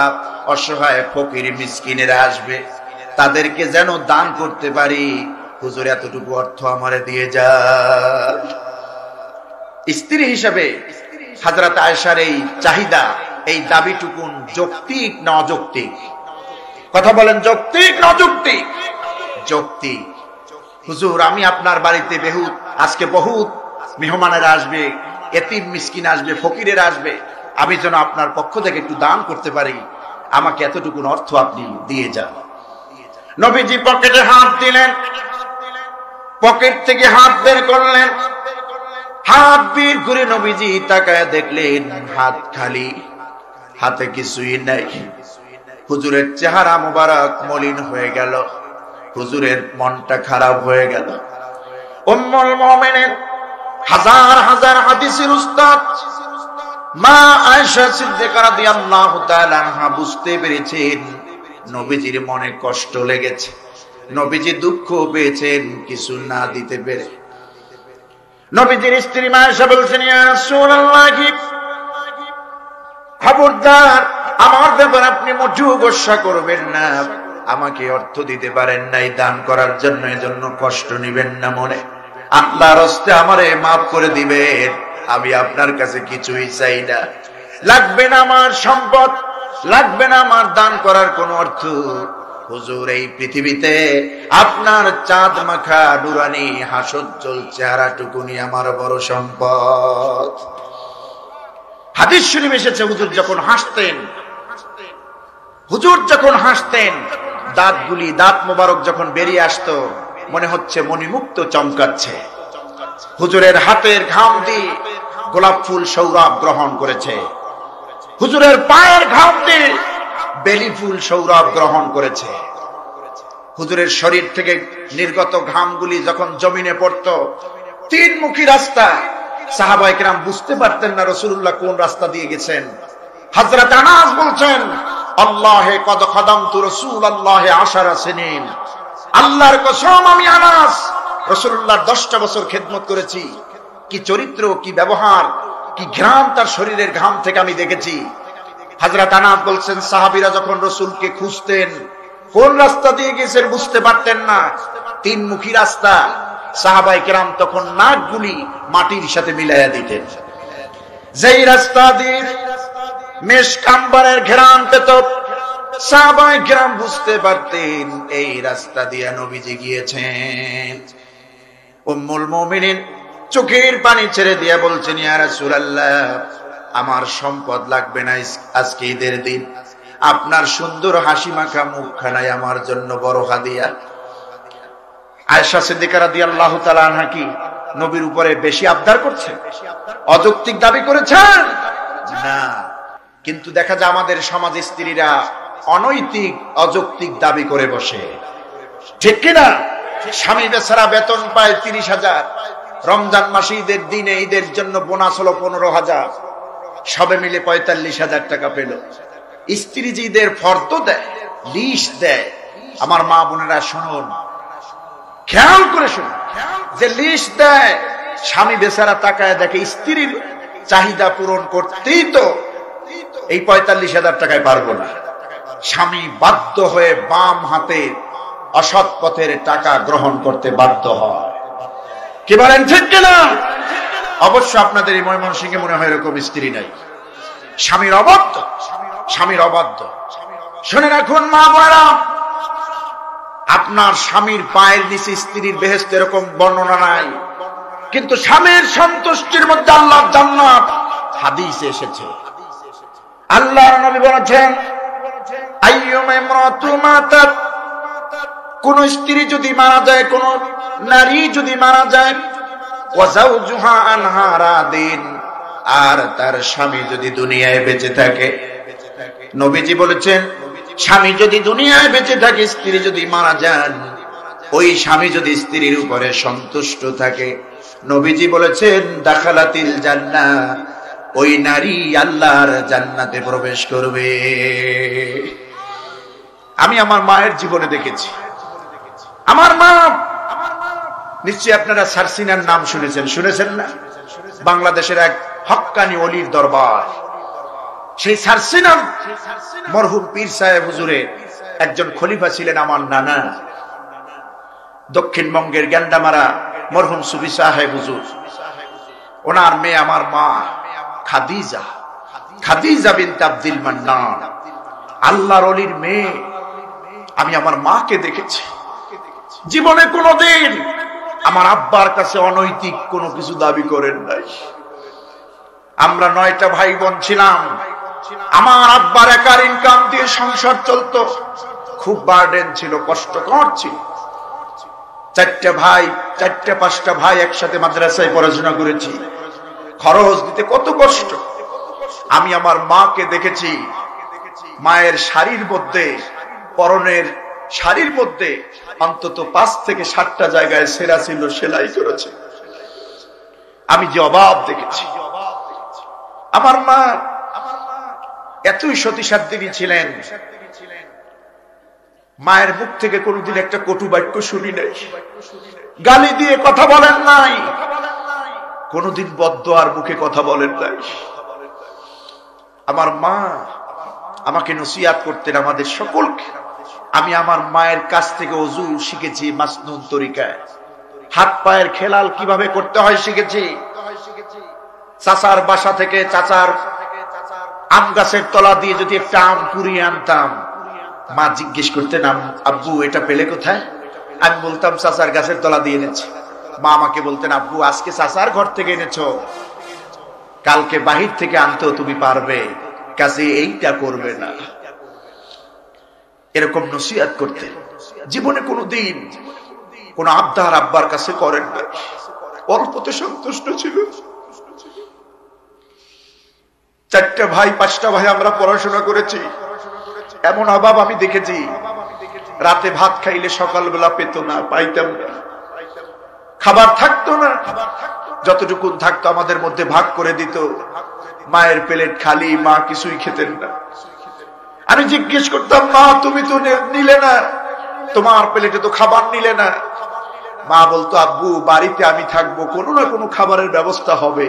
B: অসহায়, ফকির, মিসকিনেরা আসবে, তাদেরকে যেন দান করতে পারি, হুজুর এতটুকু অর্থ আমারে দিয়ে যান। স্ত্রী হিসাবে হযরত আয়েশার এই চাহিদা, এই দাবিটুকুন যৌক্তিক না অযৌক্তিক? কথা বলেন, যৌক্তিক না অযৌক্তিক? যৌক্তিক। হুজুর আমি আপনার বাড়িতে আজকে বহুত মেহমানেরা আসবে, এতিম মিসকিন আসবে, ফকিরেরা আসবে, আমি যেন আপনার পক্ষ থেকে একটু দান করতে পারি, আমাকে এতটুকুন অর্থ আপনি দিয়ে যান। নবীজি পকেটে হাত দিলেন, পকেট থেকে হাত বের করলেন, হাত বের করে নবীজি তাকায় দেখলেন হাত খালি, হাতে কিছুই নাই। হুজুরের চেহারা মোবারক মলিন হয়ে গেল, হুজুরের মনটা খারাপ হয়ে গেল। উম্মুল মুমিনিন হাজার হাজার হাদিসের উস্তাদ মা আয়েশা সিদ্দিকা রাদিয়াল্লাহু তাআলা আনহা বুঝতে পেরেছেন নবীজির মনে কষ্ট লেগেছে, নবীজি দুঃখ পেয়েছেন কিছু না দিতে পেরে। নবীজির স্ত্রী মা আয়েশা বলছেন, ইয়া রাসূলুল্লাহ, খবরদার আমার ব্যাপারে আপনি মোটেও গোসা করবেন না, আমাকে অর্থ দিতে পারেন নাই দান করার জন্য, এজন্য কষ্ট নিবেন না মনে, আল্লাহর হস্তে আমারে মাফ করে দিবেন, আমি আপনার কাছে কিছুই চাই না, লাগবে না আমার সম্পদ, লাগবে না আমার দান করার কোন অর্থ, হুজুর এই পৃথিবীতে আপনার চাঁদ মাখা নুরানি হাসজ্জ্বল চেহারাটুকুনি আমার বড় সম্পদ। হাদিস শরীফ এসেছে, হুজুর যখন হাসতেন, দাঁত মোবারক যখন বেরিয়ে আসতো, মনে হচ্ছে মণিমুক্ত চমকাচ্ছে। হুজুরের হাতের ঘাম দিয়ে গোলাপ ফুল সৌরভ গ্রহণ করেছে, হুজুরের পায়ের ঘাম দিয়ে বেলি ফুল সৌরভ গ্রহণ করেছে। হুজুরের শরীর থেকে নির্গত ঘামগুলি যখন জমিনে পড়তো, তিনমুখী রাস্তা, সাহাবায়ে কেরাম বুঝতে পারতেন না রাসূলুল্লাহ কোন রাস্তা দিয়ে গেছেন। হযরত আনাস বলছেন, আল্লাহে কদ খাদামতু রাসূলুল্লাহি 10 সিনিন, আল্লাহর কসম আমি আনাস রাসূলুল্লাহর 10টা বছর খেদমত করেছি। কি চরিত্র, কি ব্যবহার, কি ঘ্রাণ তার শরীরের ঘাম থেকে আমি দেখেছি। হযরত আনাস বলছেন, সাহাবীরা যখন রাসূলকে খুঁজতেন, কোন রাস্তা দিয়ে গেছেন বুঝতে পারতেন না, তিনমুখী রাস্তা। সাহাবায়ে কেরাম তখন নাকগুলি মাটির সাথে মিলাইয়া দিতেন, যেই রাস্তা দিয়ে মেশক আম্বরের ঘ্রাণ পেত, সাহাবায়ে কেরাম বুঝতে পারতেন এই রাস্তা দিয়ে নবীজি গিয়েছেন। উম্মুল মুমিনিন চোখের পানি ছেড়ে দিয়া বলছেন, ইয়া রাসূলুল্লাহ, আমার সম্পদ লাগবে না, আজকে ঈদের দিন আপনার সুন্দর হাসি মাখা মুখখানাই আমার জন্য বড় হাদিয়া। আয়েশা সিদ্দিকা রাদিয়াল্লাহু তাআলা আনহা কি নবীর উপরে বেশি আবদার করছেন, অযৌক্তিক দাবি করেছেন না? কিন্তু দেখা যায় আমাদের সমাজ স্ত্রীরা অনৈতিক অযৌক্তিক দাবি করে বসে, ঠিক কিনা? স্বামী বেচারা বেতন পায় 30,000, রমজান মাসে ঈদের দিনে ঈদের জন্য বোনাস হলো 15,000, সবে মিলে 45,000 টাকা পেল। স্ত্রী যে ঈদের ফরদ দেয়, লিস্ট দেয়, আমার মা বোনেরা শুনুন, খেয়াল করে শুনুন, যে লিস্ট দেয়, স্বামী বেচারা তাকায় দেখে স্ত্রীর চাহিদা পূরণ করতেই তো এই 45,000 টাকায় পারবো না। স্বামী বাধ্য হয়ে বাম হাতে অসৎ পথের টাকা গ্রহণ করতে বাধ্য হয়। কি বলেন, ঠিক কিনা? অবশ্য আপনাদের এই ময়মনসিংহে মনে হয় এরকম স্ত্রী নাই, স্বামীর অবাধ্য। শুনে রাখুন মা বোনেরা, আপনার স্বামীর পায়ের নিচে স্ত্রীর বেহেশত এরকম বর্ণনা নাই, কিন্তু স্বামীর সন্তুষ্টির মধ্যে আল্লাহর জান্নাত হাদিসে এসেছে। আল্লাহর নবী বলেছেন, আইয়ুমা ইমরাতু মাতাত, কোন স্ত্রী যদি মারা যায়, কোন নারী যদি মারা যায়, ওয়া যাওজুহা আনহা রাদিন, আর তার স্বামী যদি দুনিয়ায় বেঁচে থাকে, নবীজি বলেছেন স্বামী যদি দুনিয়ায় বেঁচে থাকে, স্ত্রী যদি মারা যান, ওই স্বামী যদি স্ত্রীর উপরে সন্তুষ্ট থাকে, নবীজি বলেছেন দাখালাতিল জান্নাহ, ওই নারী আল্লাহর জান্নাতে প্রবেশ করবে। আমি আমার মায়ের জীবনে দেখেছি, আমার মা, নিশ্চয়ই আপনারা সারসিনার নাম শুনেছেন না? বাংলাদেশের এক হক্কানি অলির দরবার, সেই সারসিনা মরহুম পীর সাহেব হুজুরের একজন খলিফা ছিলেন আমার নানা। দক্ষিণবঙ্গের গ্যান্ডামারা মরহুম সুফি সাহেব হুজুর, ওনার মেয়ে আমার মা খাদিজা বিনতে আব্দুল মান্নান, আল্লাহর ওলির মেয়ে। আমি আমার মাকে দেখেছি, জীবনে কোনোদিন আমার আব্বার কাছে অনৈতিক কোনো কিছু দাবি করেন নাই। আমরা 9টা ভাই বোন ছিলাম, আমার আব্বার একার ইনকাম দিয়ে সংসার চলতো, খুব বার্ডেন ছিল, কষ্টকর ছিল। 4-5টা ভাই একসাথে মাদ্রাসায় পড়াশোনা করেছি, খরচ দিতে কত কষ্ট। আমি আমার মাকে দেখেছি, মায়ের শাড়ির মধ্যে, পরনের শাড়ির মধ্যে অন্তত 5 থেকে 7টা জায়গায় সেরা ছিল, সেলাই করেছে। আমি যে অভাব দেখেছি। আমার মা এতই সতীসাধ্বী ছিলেন, মায়ের মুখ থেকে কোনোদিন একটা কটু বাক্য শুনি নাই, গালি দিয়ে কথা বলেন নাই, কোনোদিন বদদোয়ার মুখে কথা বলেন নাই। আমার মা আমাকে নসিহত করতেন আমাদের সকলকে। আমি আমার মায়ের কাছ থেকে ওযু শিখেছি মাসনুন তরিকায়, হাত পায়ের খেলাল কিভাবে করতে হয় শিখেছি। চাচার বাসা থেকে চাচার আম গাছের তলা দিয়ে যদি একটা আম কুড়িয়ে আনতাম, মা জিজ্ঞেস করতেন আব্বু এটা পেলে কোথায়? আমি বলতাম চাচার গাছের তলা দিয়ে এনেছি। মা আমাকে বলতেন আব্বু আজকে চাচার ঘর থেকে এনেছো, কালকে বাহির থেকে আনতেও তুমি পারবে, কাজে এইটা করবে না। এরকম নসিহত করতেন। জীবনে কোনোদিন কোন আবদার আব্বার কাছে করেন না, অল্পতে সন্তুষ্ট ছিল। 4টা ভাই 5টা ভাই আমরা পড়াশোনা করেছি, এমন অভাব আমি দেখেছি, রাতে ভাত খাইলে সকালবেলা পেত না, পাইতাম না, খাবার থাকতো না, যতটুকু থাকতো আমাদের মধ্যে ভাগ করে দিত। মায়ের প্লেট খালি, মা কিছুই খেতেন না। আমি জিজ্ঞেস করতাম মা তুমি তো নিলে না, তোমার প্লেটে তো খাবার নিলে না। মা বলতো আব্বু বাড়িতে আমি থাকবো, কোনো না কোনো খাবারের ব্যবস্থা হবে,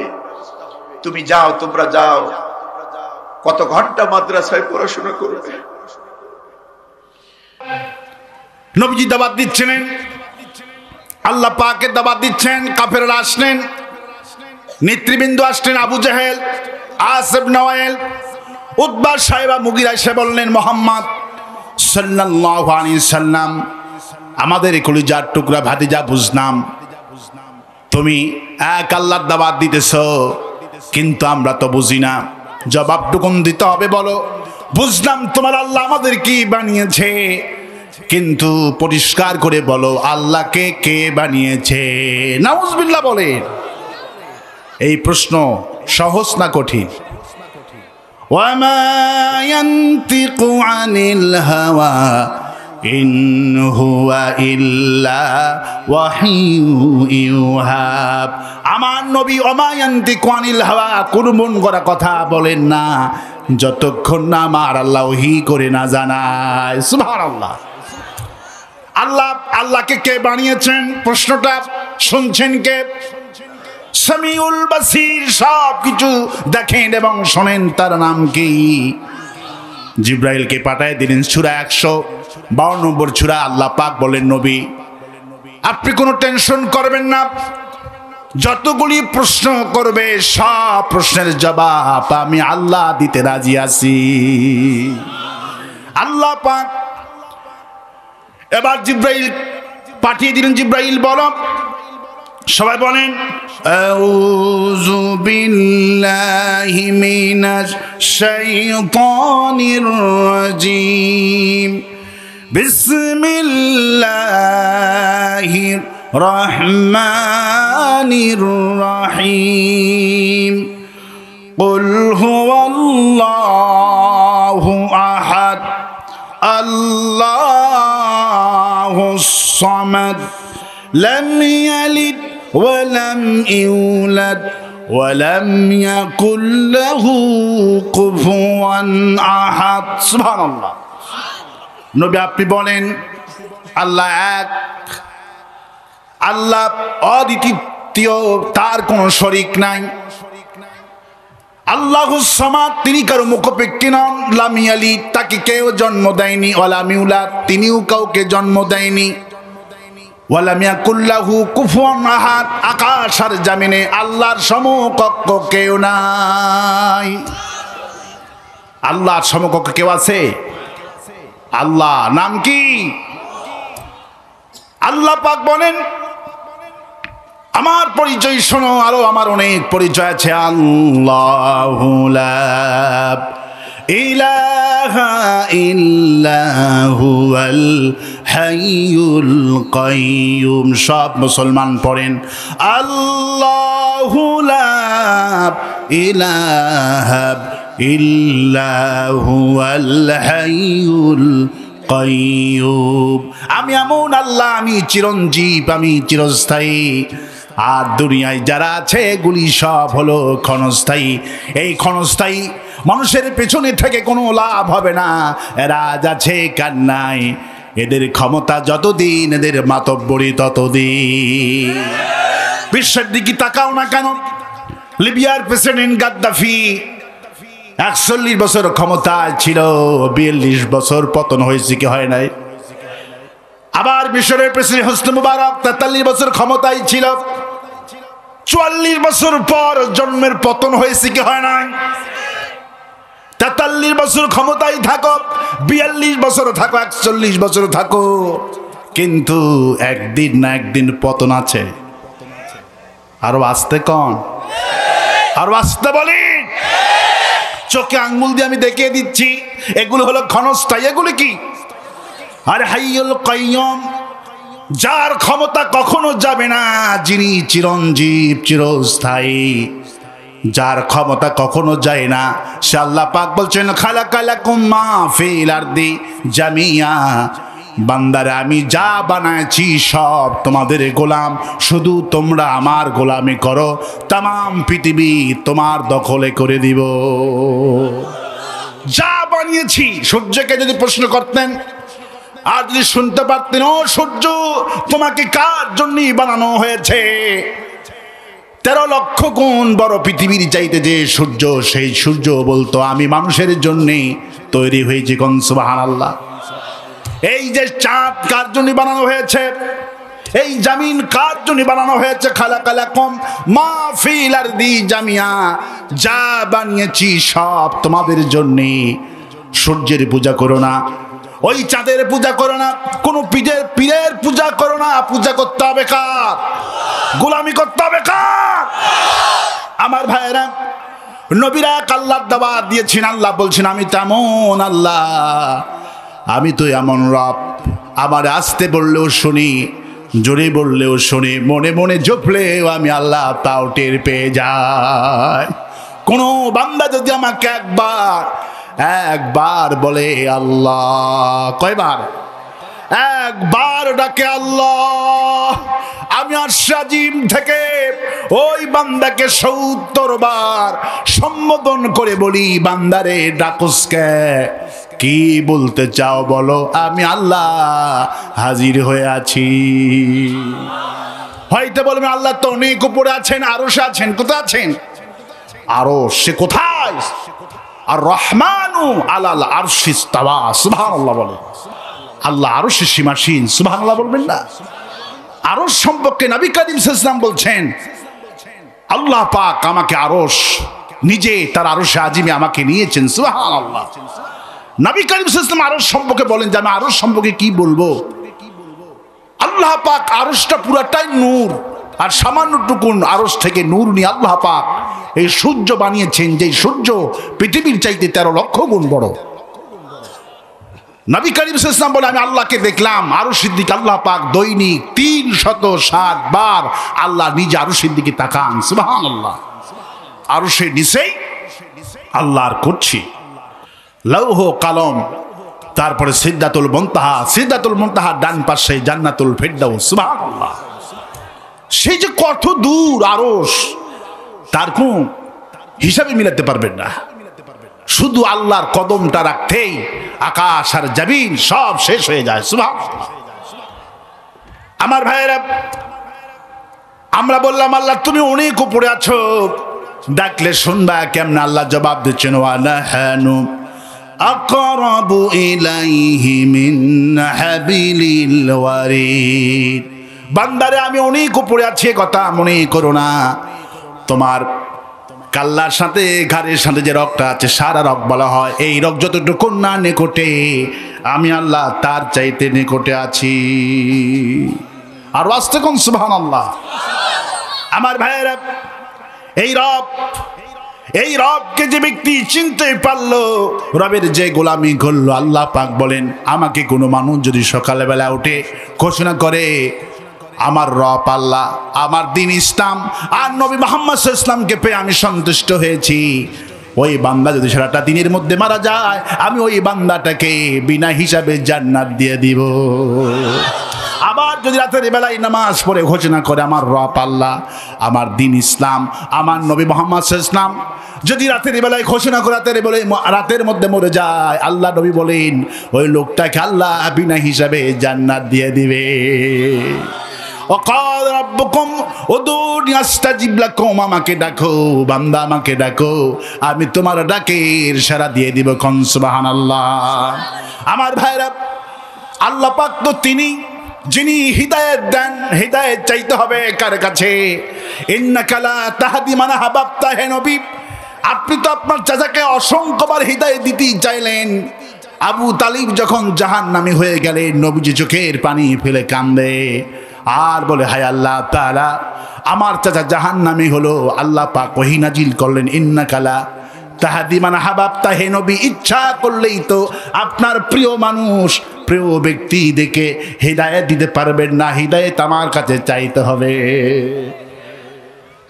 B: তুমি যাও, তোমরা যাও, কত ঘন্টা মাদ্রাসায় পড়াশোনা করবে।
C: নবীজি দাওয়াত দিচ্ছিলেন, আল্লাহ পাকের দাওয়াত দিচ্ছেন, কাফেররা আসলেন, নেতৃবৃন্দ আসলেন, আবু জাহেল, আস ইবনে ওয়াইল, উতবা, সাইবা, মুগিরা এসে বললেন মুহাম্মদ সাল্লাল্লাহু আলাইহি সাল্লাম, আমাদের কলিজার টুকরা ভাতিজা বুঝলাম তুমি এক আল্লাহর দাওয়াত দিতেছ, কিন্তু আমরা তো বুঝি না, জবাবটুকুন দিতে হবে বলো। বুঝলাম তোমার আল্লাহ আমাদের কি বানিয়েছে, কিন্তু পরিষ্কার করে বলো আল্লাহকে কে বানিয়েছে? নাউজুবিল্লাহ বলে। এই প্রশ্ন সহজ না কঠিন? ওয়ামা ইয়ানতিকু আনিল হাওয়া ইন হুয়া ইল্লা ওয়াহিয়ু ইউহাব। আমার নবী ওমা ইয়ানতিকু আনিল হাওয়া, কোন মন গড়া কথা বলেন না যতক্ষণ না আমার আল্লাহ ওহী করে না জানায়। সুবহানাল্লাহ। আল্লাহকে কে বানিয়েছেন প্রশ্নটা শুনছেন কে? সামিউল বাসির, সব কিছু দেখেন এবং শোনেন, তার নাম কি? জিব্রাইলকে পাঠায় দিলেন। সূরা 152 নম্বর সূরা। আল্লাহ পাক বলেন নবী আপনি কোনো টেনশন করবেন না, যতগুলি প্রশ্ন করবে সব প্রশ্নের জবাব আমি আল্লাহ দিতে রাজি আছি। আল্লাহ পাক এবার জিব্রাইল পাঠিয়ে দিলেন। জিব্রাইল বলো, সবাই বলেন আউযু বিল্লাহি মিনাশ শাইতানির রাজিম, বিসমিল্লাহির রহমানির রহিম, কুল হুয়াল্লাহু আহাদ, আল্লাহুস সামাদ, লাম ইয়ালিদ ওয়ালাম ইউলাদ ওয়ালাম ইয়াকুল লাহু কুফুয়ান আহাদ। সুবহানাল্লাহ। নবী আপনি বলেন আল্লাহ এক, আল্লাহ অদ্বিতীয়, তার কোনো শরীক নাই। আল্লাহুস সামাদ, তিনি কারো মুখাপেক্ষী নন। লাম ইয়ালিদ, তাকে কেউ জন্ম দেয়নি। ওয়ালাম ইউলাদ, তিনিও কাউকে জন্ম দেয়নি। ওয়ালাম ইয়াকুল লাহু কুফুয়ান আহাদ, আকাশ আর জমিনে আল্লাহর সমকক্ষ কেউ নাই। আল্লাহর সমকক্ষ কেউ আছে? আল্লাহ নাম কি? আল্লাহ পাক বলেন আমার পরিচয় শোনো, আরো আমার অনেক পরিচয় আছে। আল্লাহু লা ইলাহা ইল্লা হুয়াল হাইয়ুল কাইয়ুম। সব মুসলমান পড়েন আল্লাহু লা ইলাহা ইল্লা হুয়াল হাইয়ুল কাইয়ুম। আমি এমন আল্লাহ, আমি চিরঞ্জীব, আমি চিরস্থায়ী। আর দুনিয়ায় যারা আছে এগুলি সব হলো ক্ষণস্থায়ী। এই ক্ষণস্থায়ী মানুষের পেছনে থেকে কোনো লাভ হবে না। এরা আজ আছে কাল নাই, এদের ক্ষমতা যতদিন, এদের মাতব্বরি ততদিন। বিশ্বের দিকে তাকাও না কেন, লিবিয়ার প্রেসিডেন্ট গাদ্দাফি 41 বছর ক্ষমতায় ছিল, 42 বছর পতন হয়েছে কি হয় নাই? আবার মিশরের প্রেসিডেন্ট হোসনি মুবারক 43 বছর ক্ষমতায় ছিল, 44 বছর পর জন্মের পতন হয়েছে কি হয় নাই? 43 বছর ক্ষমতায় থাকো, 42 বছর থাকো, 41 বছর থাকো, কিন্তু একদিন না একদিন পতন আছে। আরো আসতে কন, আরো আসতে বলি, চোখে আঙ্গুল দিয়ে আমি দেখিয়ে দিচ্ছি, এগুলো হলো ক্ষণস্থায়ী। এগুলো কি? আর হাইয়ুল কাইয়ুম, যার ক্ষমতা কখনো যাবে না, যিনি চিরঞ্জীব চিরস্থায়ী, যার ক্ষমতা কখনো যায় না, সে আল্লাহ পাক বলছেন খালাকালাকুম মা ফিল আরদি জামিয়া, বান্দারে আমি যা বানাইছি সব তোমাদের গোলাম, শুধু তোমরা আমার গোলামি করো, তামাম পৃথিবী তোমার দখলে করে দিব। যা বানিয়েছি, সূর্যকে যদি প্রশ্ন করতেন আর যদি শুনতে পারতেন, ও সূর্য তোমাকে কার জন্যই বানানো হয়েছে, 13 লক্ষ গুণ বড় পৃথিবীর চাইতে যে সূর্য, সেই সূর্য বলতো আমি মানুষের জন্যে তৈরি হয়েছি। কোন সুবহানাল্লাহ। এই যে চাঁদ কার জন্য বানানো হয়েছে, এই জমিন কার জন্য বানানো হয়েছে? খালাকালাকুম মা ফিল আরদি জামিয়া, যা বানিয়েছি সব তোমাদের জন্যে। সূর্যের পূজা করো না, ওই চাঁদের পূজা করো না, কোন পীরের পূজা করো না। পূজা করতে হবে কার? গোলামি করতে হবে কার? আমার ভাইয়েরা, নবীরা আল্লাহর দাওয়াত দিয়েছেন, আল্লাহ বলছেন আমি তেমন আল্লাহ, আমি তো এমন রব, আমার আসতে বললেও শুনি, জোরে বললেও শুনি, মনে মনে জপলেও আমি আল্লাহ তাও টের পেয়ে যাই। কোনো বান্দা যদি আমাকে একবার বলে আল্লাহ, কয়বার? একবার ডাকে আল্লাহ, আমি আরশে আজিম থেকে ওই বান্দাকে 70 বার সম্বোধন করে বলি, বান্দারে ডাকুসকে, কি বলতে চাও বলো, আমি আল্লাহ হাজির হয়ে আছি। হয়তো বলবে আল্লাহ তো অনেক উপরে আছেন, আরশে আছেন, কোথায় আছেন? আরশ, সে কোথায়? আর রহমানু আলাল আরশি ইস্তাওয়া, সুবহানাল্লাহ বলে। আল্লাহ আরশে সীমাসীন, সুবহানাল্লাহ বলবেন না? আরশ সম্পর্কে নবী করিম সাল্লাল্লাহু আলাইহি ওয়াসাল্লাম বলছেন, আল্লাহ পাক আমাকে আরশ নিজে তার আরশে আজিমে আমাকে নিয়েছেন, সুবহানাল্লাহ। নবী করিম সাল্লাল্লাহু আলাইহি ওয়াসাল্লাম আরশ সম্পর্কে বলেন যে আমি আরশ সম্পর্কে কি বলবো? আল্লাহ পাক আরশটা পুরাটাই নূর, আর সামান্যটুকুন আরশ থেকে নূর নিয়ে আল্লাহ পাক এই সূর্য বানিয়েছেন, যে সূর্য পৃথিবীর চাইতে 13 লক্ষ গুণ বড়। নবী করিম সাল্লাল্লাহু আলাইহি ওয়াসাল্লাম বলে আমি আল্লাহকে দেখলাম, আরশের দিকে আল্লাহ পাক দৈনিক 360 বার আল্লাহ নিজে আরশের দিকে তাকান, সুবহানাল্লাহ। আরশের নিচেই আল্লাহর করছি লৌহ কলম, তারপরে সিদরাতুল মুনতাহা, সিদরাতুল মুনতাহার ডান পাশে জান্নাতুল ফিরদাউস, সুবহানাল্লাহ। সেই যে কত দূর আরশ, তার কোন হিসাবে মিলাতে পারবেন না। শুধু আল্লাহর কদমটা রাখতেই আকাশ আর জমিন সব শেষ হয়ে যায়, সুবহানাল্লাহ। আমার ভাইয়েরা, আমরা বললাম আল্লাহ তুমি অনেক উপরে আছো, ডাকলে শুনবা কেমন? আল্লাহ জবাব দিচ্ছেন ওয়া নাহানু আকরাবু ইলাইহি মিন হাবিলিল ওয়ারিদ। বান্দারে আমি অনেক উপরে আছি, কথা মনে করো না। তোমার কাল্লার সাথে ঘাড়ের সাথে যে রগটা আছে, সারা রগ বলা হয়, এই রগ যতটুকু না নিকটে, আমি আল্লাহ তার চাইতে নিকটে আছি। আর আস্তে কোন সুবহানাল্লাহ। আমার ভাইয়েরা, এই রবকে যে ব্যক্তি চিনতে পারলো, রবের যে গোলামি করলো, আল্লাহ পাক বলেন আমাকে কোনো মানুষ যদি সকালবেলা উঠে ঘোষণা করে আমার রব আল্লাহ, আমার দিন ইসলাম আর নবী মুহাম্মদ সাল্লাল্লাহু আলাইহি ওয়াসাল্লামকে পেয়ে আমি সন্তুষ্ট হয়েছি, ওই বান্দা যদি সারাটা দিনের মধ্যে মারা যায়, আমি ওই বান্দাটাকে বিনা হিসাবে জান্নাত দিয়ে দিব। আবার যদি রাতের বেলায় নামাজ পড়ে ঘোষণা করে আমার রব আল্লাহ, আমার দিন ইসলাম, আমার নবী মুহাম্মদ ইসলাম, যদি রাতের বেলায় ঘোষণা করে রাতের মধ্যে মরে যায়, আল্লাহ নবী বলেন ওই লোকটাকে আল্লাহ বিনা হিসাবে জান্নাত দিয়ে দিবে। وقال ربكم ادعوني استجب لكم, আমাকে ডাকো বান্দা, আমাকে ডাকো, আমি তোমার ডাকের সাড়া দিয়ে দিব। কোন সুবহানাল্লাহ। আমার ভাইরা, আল্লাহ পাক তো তিনি যিনি হিদায়াত দেন। হিদায়াত চাইতে হবে কার কাছে? ইন্নাকা লা তাহদি মান আহবাবতা, হে নবী আপনি তো আপনার চাচাকে অসংখ্যবার হিদায়াত দিতে চাইলেন। আবু তালিব যখন জাহান্নামী হয়ে গেলেন, নবীজি চোখের পানি ফেলে কান্দে আর বলে হায় আল্লাহ তাআলা, আমার চাচা জাহান্নামী হলো। আল্লাহ পাক ওহী নাজিল করলেন ইন্নাকা লা তাহদি মান আহবাবতা, হে নবী ইচ্ছা করলেই তো আপনার প্রিয় মানুষ, প্রিয় ব্যক্তি দেখে হিদায়াত দিতে পারবেন না। হিদায়াত আমার কাছে চাইতে হবে।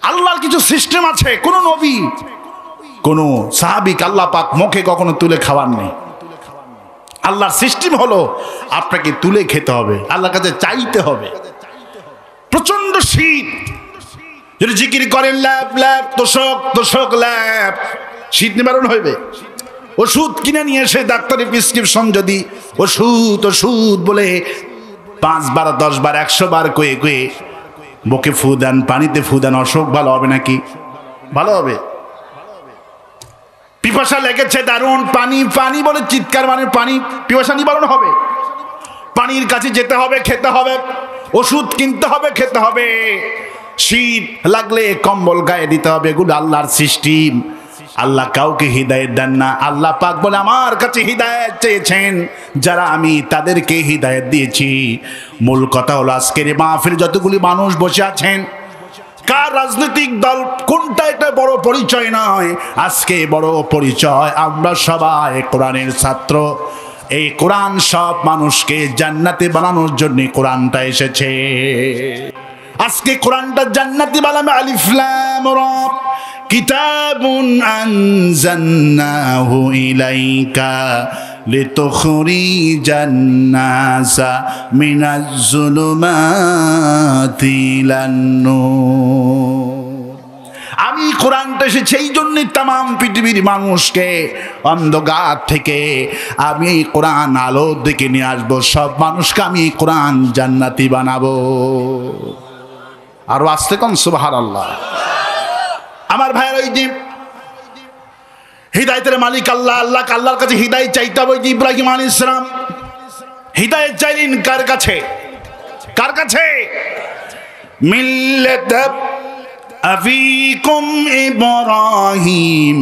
C: আল্লাহর কিছু সিস্টেম আছে। কোন নবী, কোন সাহাবীক আল্লাহ পাক মুখে কখনো তুলে খাওয়াননি। আল্লাহর সিস্টেম হলো আপনাকে তুলে খেতে হবে, আল্লাহর কাছে চাইতে হবে। প্রচন্ড শীত, যদি জিকির করেন ল্যাব ল্যাব তোষক তোষক ল্যাব, শীত নিবারণ হইবে। ওষুধ কিনে নিয়ে এসে ডাক্তারের প্রেসক্রিপশন যদি ওষুধ ওষুধ বলে 5 বার 10 বার 100 বার কয়ে কয়ে বুকে ফু দেন, পানিতে ফু দেন, অসুখ ভালো হবে নাকি? ভালো হবে। পিপাসা লেগেছে দারুণ, পানি পানি বলে চিৎকার, মানে পানি, পিপাসা নিবারণ হবে। পানির কাছে যেতে হবে, খেতে হবে, ওষুধ কিনতে হবে, খেতে হবে। শীত লাগলে কম্বল গায়ে দিতে হবে। এগুলো আল্লাহর সিস্টেম। আল্লাহ কাউকে হিদায়াত দেন না। আল্লাহ পাক বলে আমার কাছে হিদায়াত চেয়েছেন যারা, আমি তাদেরকে হিদায়াত দিয়েছি। মূল কথা হলো আজকের এই মাহফিল যতগুলি মানুষ বসে আছেন, কার রাজনৈতিক দল কোনটা, এটা বড় পরিচয় নয়। আজকে বড় পরিচয় আমরা সবাই কোরআনের ছাত্র। এই কোরআন সব মানুষকে জান্নাতি বানানোর জন্য কোরআনটা এসেছে। আজকে কোরআনটা জান্নাতি বানাবে। আলিফ লাম রা, কিতাবুন আনজালনাহু ইলাইকা লিতুখরিজান নাসা মিনাজ যুলুমাতি ইলান নূর। আমি কোরআনটা এসেছে এই জন্যই তামাম পৃথিবীর মানুষকে অন্ধকার থেকে আমি কোরআন আলো দিকে নিয়ে আসবো। সব মানুষকে আমি কোরআন জান্নাতি বানাবো। আর আসতে কোন সুবহানাল্লাহ। আমার ভাইয়ের, ওই যে হিদায়াতের মালিক আল্লাহ, আল্লাহর কাছে হিদায়াত চাইতে হবে। যে ইব্রাহিম আলাইহিস সালাম হিদায়াত চাইলেন কার কাছে? কার কাছে? মিল্লাত আবিকুম ইব্রাহিম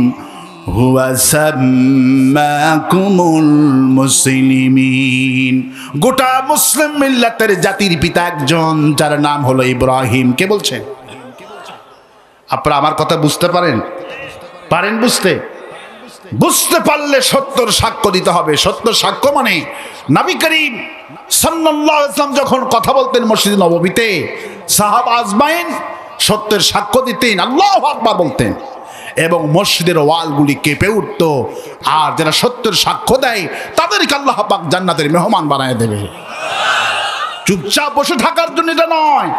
C: হুয়া সাম্মাকুমুল মুসলিমিন। গোটা মুসলিম মিল্লাতের জাতির পিতা একজন, যার নাম হলো ইব্রাহিম। কে বলছেন? আপনারা আমার কথা বুঝতে পারেন? পারেন বুঝতে? বুঝতে পারলে সত্যর সাক্ষ্য দিতে হবে। সত্য সাক্ষ্য মানে নবী করিম সাল্লাল্লাহু আলাইহি ওয়াসাল্লাম যখন কথা বলতেন মসজিদ নববীতে, সাহাবা আজমাইন সত্যের সাক্ষ্য দিতেন, আল্লাহু আকবার বলতেন, এবং মসজিদের ওয়ালগুলি কেঁপে উঠত। আর যারা সত্যের সাক্ষ্য দেয় তাদেরকে আল্লাহ পাক জান্নাতের মেহমান বানায় দেবে। চুপচাপ বসে থাকার জন্য এটা নয়,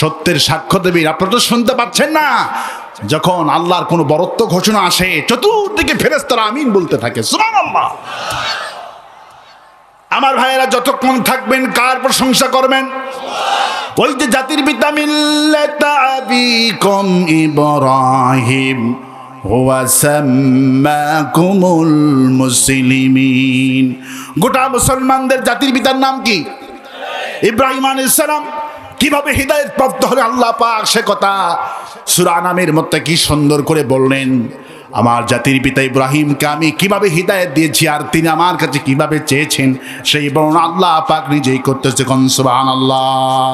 C: সত্যের সাক্ষ্য দেবে। আপনারা তো শুনতে পাচ্ছেন না, যখন আল্লাহর কোনো বরত্ব ঘোষণা আসে চতুর্দিকে ফেরেশতারা আমিন বলতে থাকে, সুবহানাল্লাহ। আমার ভাইয়েরা, যতক্ষণ থাকবেন কার প্রশংসা করবেন? ওই যে জাতির পিতা মিল্লাতা আবিকুম ইব্রাহিম হুয়া সাম্মাকুমুল মুসলিমিন। গোটা মুসলমানদের জাতির পিতার নাম কি? ইব্রাহিম আলাইহিস সালাম। কিভাবে হিদায়াত প্রাপ্ত হলে আল্লাহ পাক সে কথা সূরা আনামের মধ্যে কি সুন্দর করে বললেন। আমার জাতির পিতা ইব্রাহিমকে আমি কিভাবে হিদায়াত দিয়েছি আর তিনি আমার কাছে কিভাবে চেয়েছেন, সেই বর্ণনা আল্লাহ পাক নিজেই করতেছে। কোন সুবহানাল্লাহ।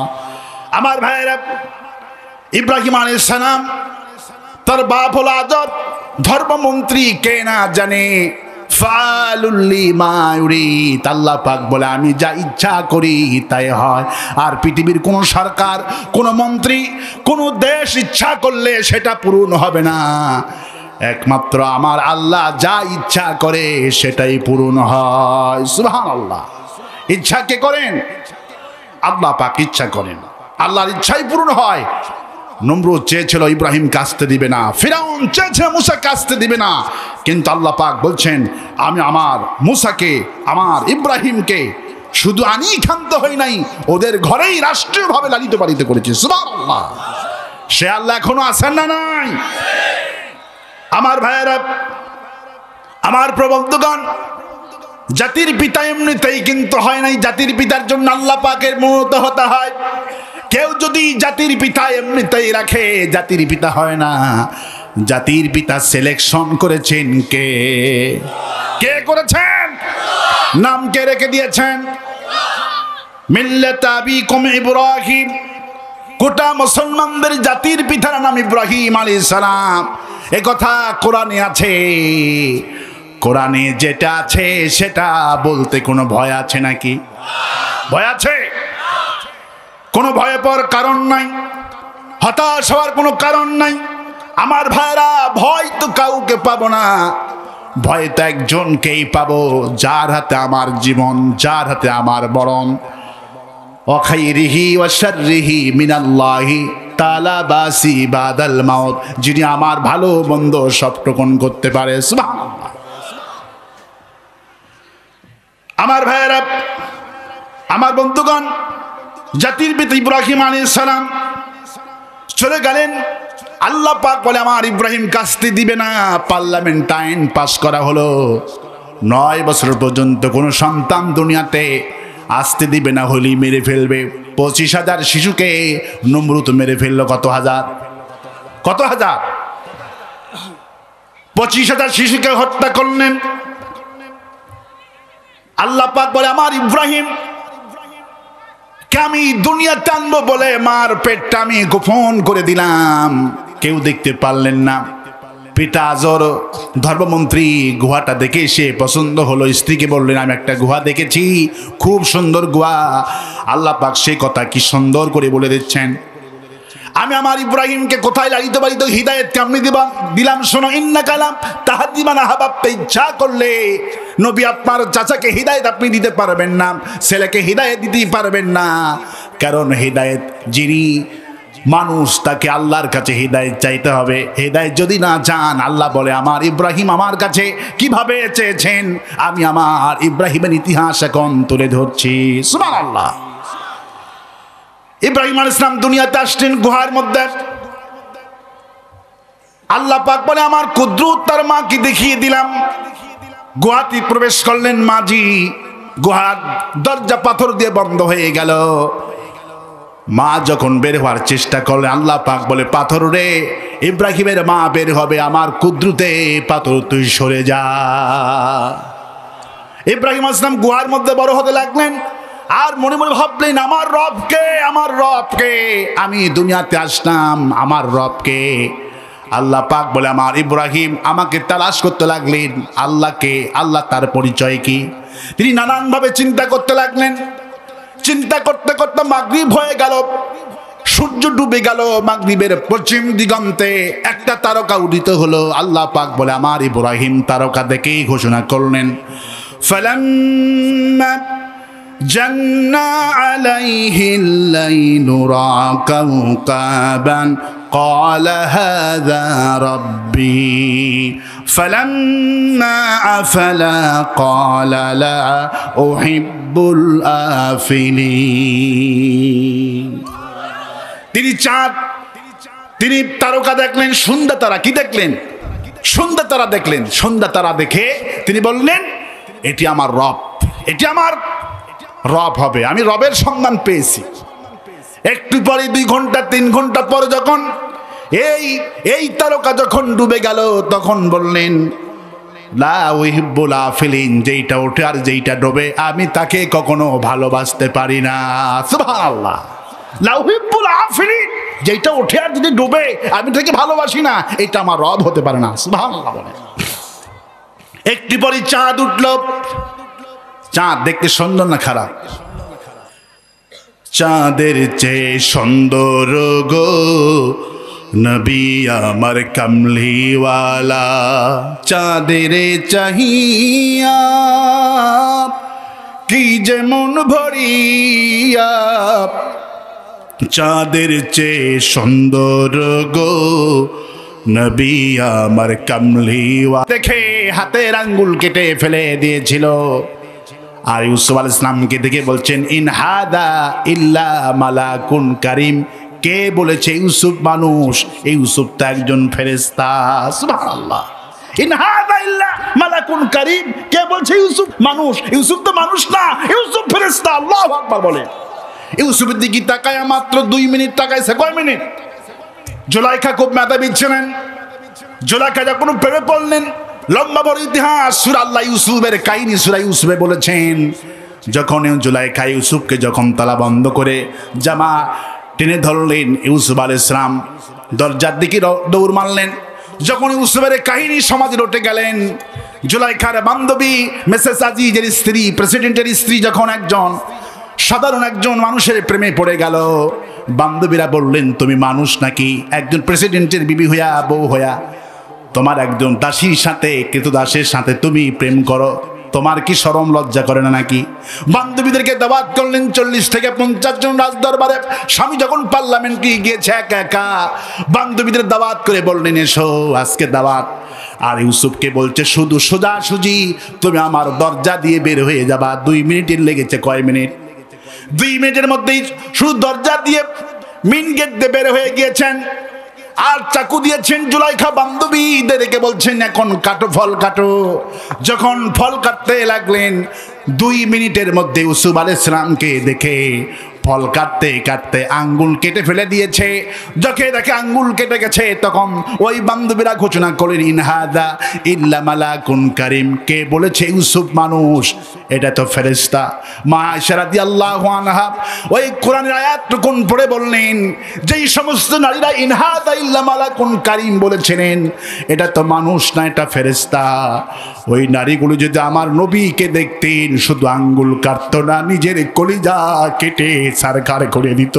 C: আমার ভাইয়েরা, ইব্রাহিম আলাইহিস সালাম, তার বাপ হলো আজর, ধর্মমন্ত্রী, কে না জানে। ফালুল লিমা ইউরিদ, আল্লাহ পাক বলে আমি যা ইচ্ছা করি তাই হয়। আর পৃথিবীর কোন সরকার, কোন মন্ত্রী, কোন দেশ ইচ্ছা করলে সেটা পূরণ হবে না। একমাত্র আমার আল্লাহ যা ইচ্ছা করে সেটাই পূরণ হয়। সুবহানাল্লাহ। ইচ্ছা কে করেন? আল্লাহ পাক ইচ্ছা করেন, আল্লাহর ইচ্ছাই পূর্ণ হয়। নমরুদ চেয়েছিল ইব্রাহিম কাস্তে দিবে না, ফিরাউন চেয়েছিল মুসা কাস্তে দিবে না, কিন্তু আল্লাহ পাক বলছেন আমি আমার মুসাকে, আমার ইব্রাহিমকে শুধু আমি ক্ষান্ত হই নাই, ওদের ঘরেই রাষ্ট্রীয়ভাবে লালিত পালিত করেছি। সুবহানাল্লাহ। সে আল্লাহ এখনো আছেন না নাই? আমার ভাইয়েরা, আমার প্রবন্ধগণ, জাতির পিতা এমনিতেই কিন্তু হয় নাই, জাতির পিতার জন্য আল্লাহ পাকের মনোনীত হতে হয়। কেউ যদি জাতির পিতা এমনিতেই রাখে, জাতির পিতা হয় না। জাতির পিতা সিলেকশন করেছেন কে? কে করেছেন? নাম কে রেখে দিয়েছেন? মিল্লাত আবিকুম ইব্রাহিম। গোটা মুসলমানদের জাতির পিতার নাম ইব্রাহিম আলাইহিস সালাম। এ কথা কোরআনে আছে। কোরআনে যেটা আছে সেটা বলতে কোনো ভয় আছে নাকি? ভয় আছে? কোনো ভয় পাওয়ার কারণ নাই, হতাশ হওয়ার কোনো কারণ নাই। আমার ভাইরা, ভয় তো কাউকে পাবো না, ভয় তো একজনকেই পাবো, যার হাতে আমার জীবন, যার হাতে আমার মরণ। অখাইরিহি ওয়া শাররিহি মিনাল্লাহি তাআলা বাসি বাদাল মাউত। যিনি আমার ভালো মন্দ সবটুকুন করতে পারে। সুবহানাল্লাহ। আমার ভাইয়েরা, আমার বন্ধুগণ, জাতির পিতা ইব্রাহিম আলাইহিস সালাম চলে গেলেন। আল্লাহ পাক বলে আমার ইব্রাহিম কাস্তে দিবে না। পার্লামেন্ট আইন পাস করা হলো, 9 বছর পর্যন্ত কোনো সন্তান দুনিয়াতে আসতে দিবে না, হলি মেরে ফেলবে। 25,000 শিশুকে নমরুদ মেরে ফেললো। কত হাজার? 25,000 শিশুকে হত্যা করলেন। আল্লাহ পাক বলে আমার ইব্রাহিম কে আমি দুনিয়াতে আনবো বলে মার পেটটা আমি গোপন করে দিলাম, কেউ দেখতে পারলেন না। পিতা আজর ধর্মমন্ত্রী গুহাটা দেখে সে পছন্দ হলো, স্ত্রীকে বললেন আমি একটা গুহা দেখেছি, খুব সুন্দর গুহা। আল্লাহ পাক সেই কথা কি সুন্দর করে বলে দিচ্ছেন। আমি আমার ইব্রাহিমকে কোথায় লালিত পালিত হিদায়েত কেমনি দিলাম শোনো। ইন্নাকা লা তাহদি মান আহবাবতা। ইচ্ছা করলে নবী আপনার চাচাকে হিদায়েত আপনি দিতে পারবেন না, ছেলেকে হিদায়েত দিতে পারবেন না। কারণ হিদায়েত যিনি মানুষ, তাকে আল্লাহর কাছে হিদায়েত চাইতে হবে। হিদায়েত যদি না চান, আল্লাহ বলে আমার ইব্রাহিম আমার কাছে কিভাবে চেয়েছেন, আমি আমার ইব্রাহিমের ইতিহাস এখন তুলে ধরছি। সুবহানাল্লাহ। ইব্রাহিম আলাইহিস সালাম দুনিয়াতে আসলেন গুহার মধ্যে। আল্লাহ পাক বলে আমার কুদরত তার মাকে দেখিয়ে দিলাম। গুহাতে প্রবেশ করলেন মাঝি, গুহার দরজা পাথর দিয়ে বন্ধ হয়ে গেল। মা যখন বের হওয়ার চেষ্টা করলেন, আল্লাহ পাক বলে পাথর রে, ইব্রাহিমের মা বের হবে, আমার কুদরতে পাথর তুই সরে যা। ইব্রাহিম আলাইহিস সালাম গুহার মধ্যে বড় হতে লাগলেন। আর মনে মনে ভাবলেন আমার রবকে, আমার রবকে, আমি দুনিয়াতে আসলাম আমার রবকে। আল্লাহ পাক বলে আমার ইব্রাহিম আমাকে তালাশ করতে লাগলেন আল্লাহকে। আল্লাহ তার পরিচয় কি? তিনি নানানভাবে চিন্তা করতে লাগলেন। চিন্তা করতে করতে মাগরিব হয়ে গেল, সূর্য ডুবে গেল। মাগরিবের পশ্চিম দিগন্তে একটা তারকা উদিত হলো। আল্লাহ পাক বলে আমার ইব্রাহিম তারকা দেখেই ঘোষণা করলেন ফালাম্মা জান্না আলাইহিল লাইলু রা কাওকাবান قال هذا ربي فلما أفلا قال لا أحب الآفلين। তিনি চাঁদ, তিনি তারকা দেখলেন, সন্ধ্যা তারা। কি দেখলেন? সন্ধ্যা তারা দেখলেন। সন্ধ্যা তারা দেখে তিনি বললেন এটি আমার রব, এটি আমার রব হবে, আমি রবের সন্ধান পেয়েছি। একটু পরে 2 ঘন্টা 3 ঘন্টা পরে যখন এই তারকা যখন ডুবে গেল, তখন বললেন লা উহিব্বুল আফিলিন, যেইটা ওঠে আর যেইটা ডোবে আমি তাকে কখনো ভালোবাসতে পারি না। সুবহানাল্লাহ। লা উহিব্বুল আফিলিন, যেইটা ওঠে আর যদি ডোবে আমি তাকে ভালোবাসি না, এটা আমার রব হতে পারে না। সুবহানাল্লাহ বলে। একটু পরে চাঁদ উঠল। চাঁদ দেখতে সুন্দর না খারাপ? চাঁদের চেয়ে সুন্দর গো নবী আমার কামলিওয়ালা। চাঁদের চাহিয়া কি যেমন ভরিয়া, চাঁদের চেয়ে সুন্দর গো নবী আমার কামলিওয়া। দেখে হাতের আঙ্গুল কেটে ফেলে দিয়েছিল। আর ইউসুফ আলাইহিস সালামকে দেখে বলছেন ইন হাদা ইল্লা মালাকুন কারীম। কে বলেছে ইউসুফ মানুষ? ইউসুফ তো একজন ফেরেশতা। সুবহানাল্লাহ। ইন হাদা ইল্লা মালাকুন কারীম। কে বলছে ইউসুফ মানুষ? ইউসুফ তো মানুষ না, ইউসুফ ফেরেশতা। আল্লাহু আকবার বলে। ইউসুফের দিকে তাকায় মাত্র 2 মিনিট তাকাইছে। কয় মিনিট? জুলাইখা খুব মেধাবী ছিলেন। জুলাইখা যখন প্রেমে পড়লেন, লম্বা বড় ইতিহাস। সূরা আল্লাহ ইউসুফের কাহিনী সূরা ইউসুফে বলেছেন, যখন জুলাইখা ইউসুফকে যখন তালা বন্ধ করে জামা টেনে ধরলেন, ইউসুফ আলাইহিস সালাম দরজার দিকে দৌড় মারলেন। যখন ইউসুফের কাহিনী সমাজে উঠে গেলেন, জুলাইখার বান্ধবী মিসেস আজিজের স্ত্রী, প্রেসিডেন্টের স্ত্রী যখন একজন সাধারণ একজন মানুষের প্রেমে পড়ে গেল, বান্ধবীরা বললেন তুমি মানুষ নাকি? একজন প্রেসিডেন্টের বিবি হইয়া, বউ হইয়া তোমার একজন দাসীর সাথে, কৃতদাসের সাথে তুমি প্রেম করো, তোমার কি শরম লজ্জা করে না নাকি? বান্ধবীদেরকে দাওয়াত করলেন 40 থেকে 50 জন রাজদরবারে। স্বামী যখন পার্লামেন্টে গিয়েছে একা একা, বান্ধবীদের দাওয়াত করে বললেন এসো আজকে দাওয়াত। আর ইউসুফকে বলছে শুধু সোজাসুজি তুমি আমার দরজা দিয়ে বের হয়ে যাবা। 2 মিনিটের লেগেছে। কয় মিনিট? 2 মিনিটের মধ্যেই শুধু দরজা দিয়ে মেইন গেট দিয়ে বের হয়ে গিয়েছেন। আর চাকু দিয়েছেন জুলাইখা বান্ধবীদেরকে বলছেন এখন কাটো, ফল কাটো। যখন ফল কাটতে লাগলেন, 2 মিনিটের মধ্যে ইউসুফ আলাইহিস সালামকে দেখে ফল কাটতে কাটতে আঙ্গুল কেটে ফেলে দিয়েছে। যখন দেখে আঙ্গুল কেটে গেছে, তখন ওই বান্ধবীরা ঘোষণা করলেন ইন হাদা ইল্লা মালাকুন কারীম। কে বলেছে ইউসুফ মানুষ? এটা তো ফেরেশতা। মা আয়েশা রাদিয়াল্লাহু আনহা ওই কোরআনের আয়াতটুকু পড়ে বললেন, যেই সমস্ত নারীরা ইন হাদা ইল্লা মালাকুন কারীম বলেছিলেন, এটা তো মানুষ না, এটা ফেরেশতা। ওই নারীগুলো যদি আমার নবীকে দেখতেন, শুধু আঙ্গুল কাটতো না, নিজের কলিজা কেটে সারকার করে দিত।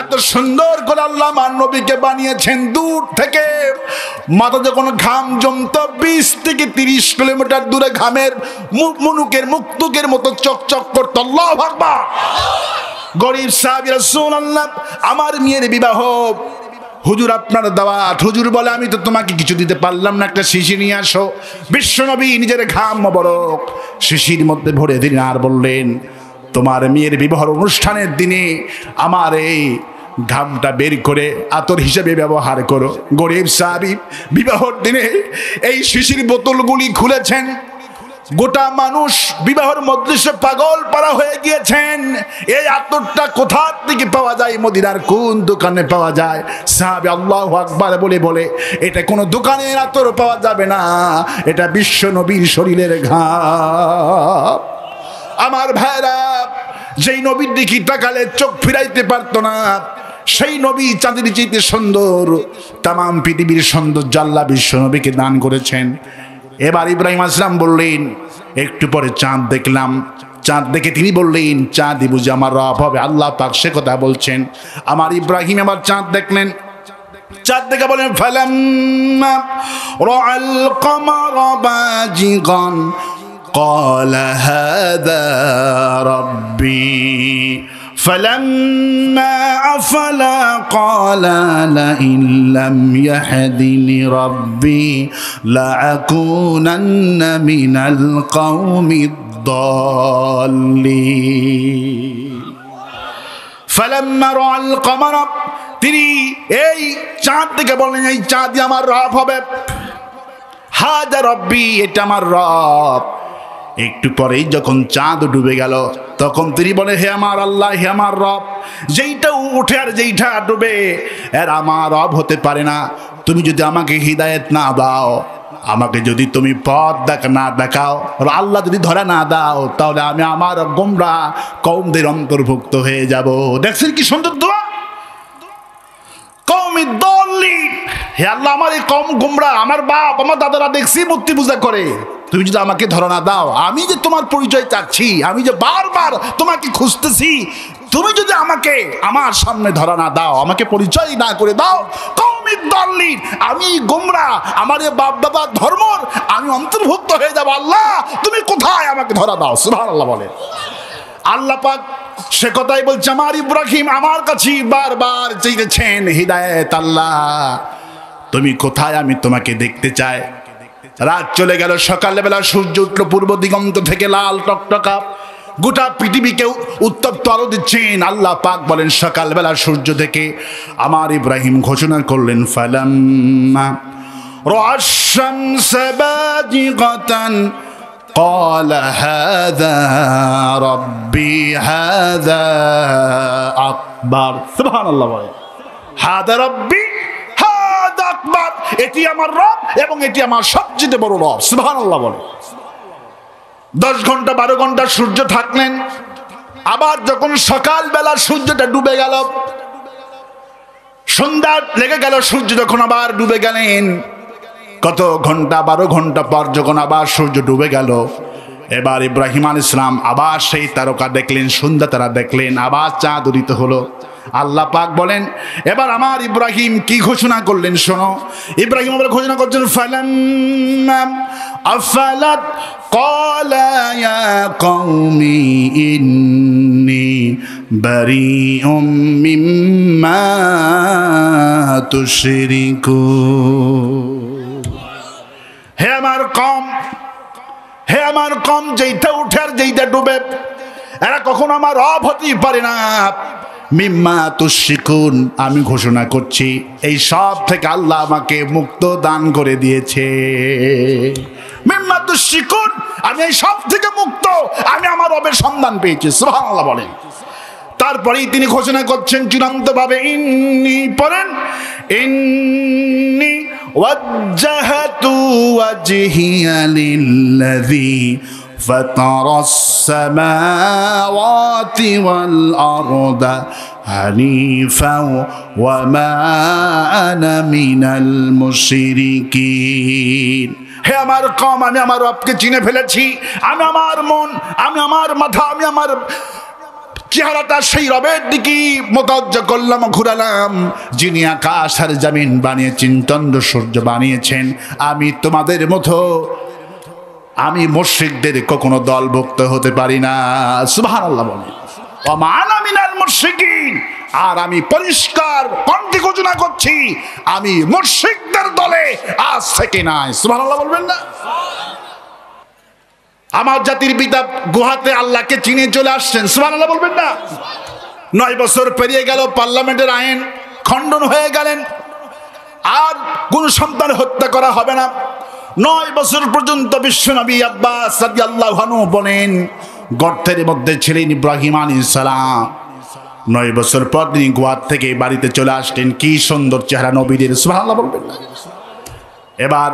C: এত সুন্দর করে আল্লাহ আমার নবীকে বানিয়েছেন। দূর থেকে মাথা যখন ঘাম জমতো 20 থেকে 30 কিলোমিটার দূরে ঘামের মুনুকের মুক্তুকের মতো চকচক করতো। আল্লাহু আকবার। গরিব সাহাবী রাসূলুল্লাহ আমার মেয়ের বিবাহ, হুজুর আপনার দাওয়াত। হুজুর বলে আমি তো তোমাকে কিছু দিতে পারলাম না, একটা শিশি নিয়ে আসো। বিশ্বনবী নিজের ঘাম মোবারক শিশির মধ্যে ভরে দিলেন আর বললেন তোমার মেয়ের বিবাহের অনুষ্ঠানের দিনে আমার এই ঘামটা বের করে আতর হিসেবে ব্যবহার করো। গরিব সাহাবী বিবাহের দিনে এই শিশির বোতলগুলি খুলেছেন। গোটা মানুষ বিবাহের মজলিসে পাগল পারা হয়ে গিয়েছেন। এই আতরটা কোথা থেকে পাওয়া যায়? মদিনার কোন দোকানে পাওয়া যায়? সাহাবী আল্লাহু আকবার বলে বলে এটা কোনো দোকানের আতর পাওয়া যাবে না, এটা বিশ্ব নবীর শরীরের ঘাম। আমার ভাইরা, যেই নবীর দিকে তাকালে চোখ ফিরাইতে পারতো না, সেই নবী চাঁদের চাইতে সুন্দর, তামাম পৃথিবীর সৌন্দর্য আল্লাহ বিশ্ব নবীকে দান করেছেন। এবার ইব্রাহিম আলাইহিস সালাম বললেন একটু পরে চাঁদ দেখলাম। চাঁদ দেখে তিনি বললেন চাঁদই বুঝি আমার রব হবে। আল্লাহ পাক সে কথা বলছেন। আমার ইব্রাহিম আবার চাঁদ দেখলেন। চাঁদ দেখে বলেন ফালাম্মা রাআল কমারা বাজিগান قال هذا ربي فلما أفل قال لئن لم يهدني ربي لأكونن من القوم الضالين فلما رأى القمر তিনি এই চাঁদ থেকে বললেন এই চাঁদই আমার রব হবে। হাদা রব্বি, এটা আমার রব। একটু পরেই যখন চাঁদ ডুবে গেল তখন তিনি বলে হে আমার আল্লাহ, হে আমার রব, যেইটা উঠে আর যেইটা ডুবে এর আমার রব হতে পারে না। তুমি যদি আমাকে হিদায়েত না দাও, আমাকে যদি তুমি পথ না দেখাও, আল্লাহ যদি ধরা না দাও, তাহলে আমি আমার গোমরাহ কওমদের অন্তর্ভুক্ত হয়ে যাব। দেখছেন কি সুন্দর দোয়া? কওমি দলিল, হে আল্লাহ আমার এই কওম গোমরাহ, আমার বাপ আমার দাদারা দেখছি মূর্তি পূজা করে, তুমি যদি আমাকে ধরা না দাও, আমি যে তোমার পরিচয় চাচ্ছি, আমি যে বারবার তোমাকে খুঁজতেছি, তুমি যদি আমাকে আমার সামনে ধরা না দাও, আমাকে পরিচয় না করে দাও, কওমি দলিল, আমি গোমরাহ, আমার বাপ দাদার ধর্ম আমি আমি অন্তর্ভুক্ত হয়ে যাব। আল্লাহ তুমি কোথায়, আমাকে ধরা দাও। সুবহানাল্লাহ বলে। আল্লাহ পাক সে কথাই বলছে, আমার ইব্রাহিম আমার কাছে বারবার চেয়েছেন হিদায়েত। আল্লাহ তুমি কোথায়, আমি তোমাকে দেখতে চাই। রাত চলে গেল, সকালবেলা সূর্য উঠল পূর্ব দিগন্ত থেকে, লাল টকটকা, গোটা পৃথিবীকে উত্তপ্ত আলো দিচ্ছেন। আল্লাহ পাক বলেন সকালবেলা সূর্য থেকে আমার ইব্রাহিম ঘোষণা করলেন, ফালাম্মা রাআশ শামসা বাজিগাতান قال هذا ربي هذا আকবার। সুবহানাল্লাহ বলে, হাদা রব্বি হাদা আকবার, এটি আমার রব এবং এটি আমার সবচেয়ে বড় রব। সুবহানাল্লাহ বলে। 10 ঘন্টা 12 ঘন্টা সূর্য থাকলেন, আবার যখন সকালবেলা সূর্যটা ডুবে গেল, সন্ধ্যা লেগে গেল, সূর্য যখন আবার ডুবে গেলেন, কত ঘন্টা 12 ঘন্টা পর যখন আবার সূর্য ডুবে গেল, এবার ইব্রাহিম আলাইহিস সালাম আবার সেই তারকা দেখলেন, সন্ধ্যা তারা দেখলেন, আবার চাঁদ উদিত হলো। আল্লাহ পাক বলেন, এবার আমার ইব্রাহিম কি ঘোষণা করলেন শোনো। ইব্রাহিম আবার ঘোষণা করছেন, ফালাম্মা আফালাত ক্বালা ইয়া কওমি ইন্নী বারিউম মিম্মা তুশরিকুন। হে আমার কম, হে আমার কম, যেইটা উঠে আর যেইটা ডুবে এরা কখনো আমার রব হতেই পারে না। মিম্মা তুশরিকুন, আমি ঘোষণা করছি এই সব থেকে আল্লাহ আমাকে মুক্ত দান করে দিয়েছে। মিম্মা তুশরিকুন, আমি এই সব থেকে মুক্ত, আমি আমার রবের সন্ধান পেয়েছি। সুবহানাল্লাহ বলেন। তারপরেই তিনি ঘোষণা করছেন চূড়ান্ত ভাবে, ইন্নী পড়েন, ইন্নী ওয়াজ্জাহাতু ওয়াজহিয়া লিল্লাযী ফাতারাস সামাওয়াতি ওয়াল আরদা হানিফাও ওয়া মা আনা মিনাল মুশরিকিন। হে আমার কওম, আমি আমার রবকে চিনে ফেলেছি। আমি আমার মন, আমি আমার মাথা, আমি আমার চেহারাটা সেই রবের দিকে মোতাজ্জা করলাম, ঘুরালাম, যিনি আকাশ আর জমিন বানিয়েছেন, চন্দ্র সূর্য বানিয়েছেন। আমি তোমাদের মতো আমি মুশরিকদের কখনো দলভুক্ত হতে পারি না। সুবহানাল্লাহ বলেন। ওয়া মা আনা মিনাল মুশরিকিন, আর আমি পরিষ্কার কণ্ঠে ঘোষণা করছি আমি মুশরিকদের দলে আজ থেকে নাই। সুবহানাল্লাহ বলবেন না? আমার জাতির পিতা গুহাতে আল্লাহকে চিনে চলে আসছেন। সুবহানাল্লাহ বলবেন না? 9 বছর পেরিয়ে গেল, পার্লামেন্টের আইন খণ্ডন হয়ে গেলেন, আর কোন সন্তান হত্যা করা হবে না। 9 বছর পর্যন্ত বিশ্বনবী আব্বাস রাদিয়াল্লাহু আনহু বলেন গর্তের মধ্যে ছিলেন ইব্রাহিম আলাইহিস সালাম। 9 বছর পর তিনি গুহা থেকে বাড়িতে চলে আসলেন। কি সুন্দর চেহারা নবীদের। সুবহানাল্লাহ বলবেন না? এবার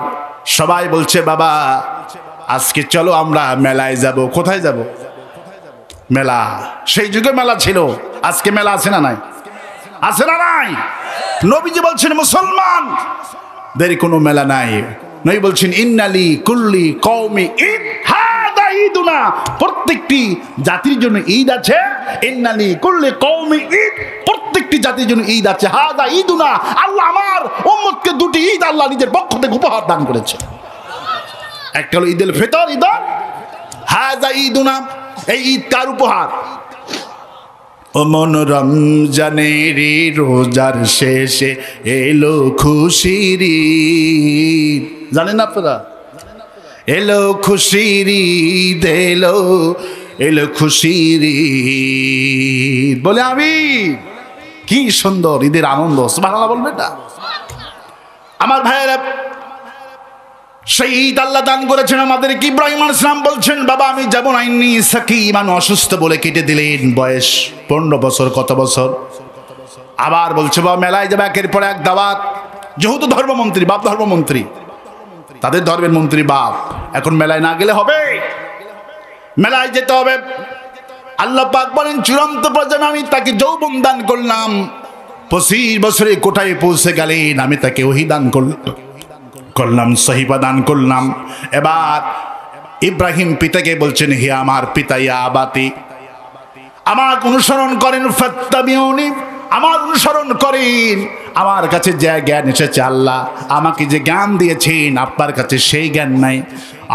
C: সবাই বলছে, বাবা আজকে চলো আমরা মেলায় যাব। কোথায় যাব? মেলা। সেই যুগে মেলা ছিল, আজকে মেলা আছে না নাই? আছে না নাই? নবীজি বলছেন মুসলমান দের কোনো মেলা নাই। নবী বলছেন ইন্নালি কুল্লি কওমি ঈদ, হাদা ঈদুনা, প্রত্যেকটি জাতির জন্য ঈদ আছে। ইন্নালি কুল্লি কওমি ঈদ, প্রত্যেকটি জাতির জন্য ঈদ আছে। হাদা ঈদুনা, আল্লাহ আমার উম্মতকে দুটি ঈদ আল্লাহ নিজের পক্ষ থেকে উপহার দান করেছে। একটা হলো ঈদুল ফিতর, ঈদ হাযা ঈদুনা, এই ঈদ কার উপহার? ওমন রমজানের রোজার শেষে এলো খুশির ঈদ। জানেন আপনারা? এলো খুশির ঈদ, এলো এলো খুশির ঈদ বলে আমি। কি সুন্দর ঈদের আনন্দ। সুবহানাল্লাহ বলবেন না? আমার ভাইয়েরা, সেই ঈদ আল্লাহ দান করেছেন আমাদেরকে। ইব্রাহিম আলাইহিস সালাম বলছেন, বাবা আমি যাব না, ইন্নী সাকিম, আমি অসুস্থ বলে কেটে দিলেন। বয়স 15 বছর, কত বছর। আবার বলছে, বাবা মেলায় যাবে, একের পর এক দাওয়াত। যেহেতু ধর্মমন্ত্রী, বাপ ধর্মমন্ত্রী, তাদের ধর্মের মন্ত্রী বাপ, এখন মেলায় না গেলে হবে, মেলায় যেতে হবে। আল্লাহ পাক বলেন চূড়ান্ত পর্যায়ে আমি তাকে যৌবন দান করলাম। 25 বছরে কোটায় পৌঁছে গেলেন, আমি তাকে ওহী দান করলাম, সহিফা দান করলাম। এবার ইব্রাহিম পিতাকে বলছেন, হে আমার পিতা, ইয়া আবাতি, আমার অনুসরণ করেন, ফাত্তাবিউনি, আমার অনুসরণ করেন। আমার কাছে যে জ্ঞান এসেছে, আল্লাহ আমাকে যে জ্ঞান দিয়েছেন আপনার কাছে সেই জ্ঞান নাই,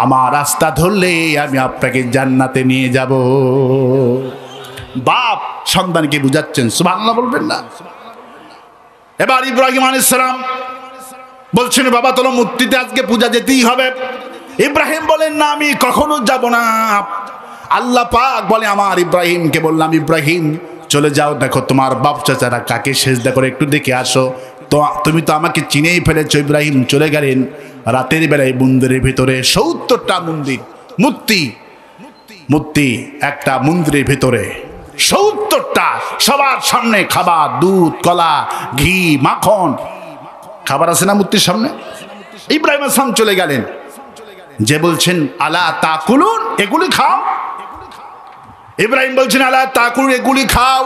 C: আমার রাস্তা ধরলে আমি আপনাকে জান্নাতে নিয়ে যাব। বাপ সন্তানকে বুঝাচ্ছেন, সুবহানাল্লাহ বলবেন না? এবার ইব্রাহিম আলাইহিস সালাম বলছেন, বাবা তোর মূর্তিতে আজকে পূজা যেতেই হবে। ইব্রাহিম বলেন, না আমি কখনো যাব না। আল্লাহ পাক বলে আমার ইব্রাহিমকে বললাম, ইব্রাহিম চলে যাও, দেখো তোমার বাপ চাচারা কাকে সেজদা করে একটু দেখে আসো। তো তুমি তো আমাকে চিনেই ফেলেছো। ইব্রাহিম চলে গেলেন। রাতের বেলায় মন্দিরের ভিতরে 70টা মূর্তি একটা মন্দিরের ভিতরে 70টা, সবার সামনে খাবার, দুধ, কলা, ঘি, মাখন, খাবার আছে না মূর্তির সামনে। ইব্রাহিম আসলাম চলে গেলেন, যে বলছেন আলা তাকুলুন, এগুলি খাও। ইব্রাহিম বলছেন আলা তাকুলুন, এগুলি খাও।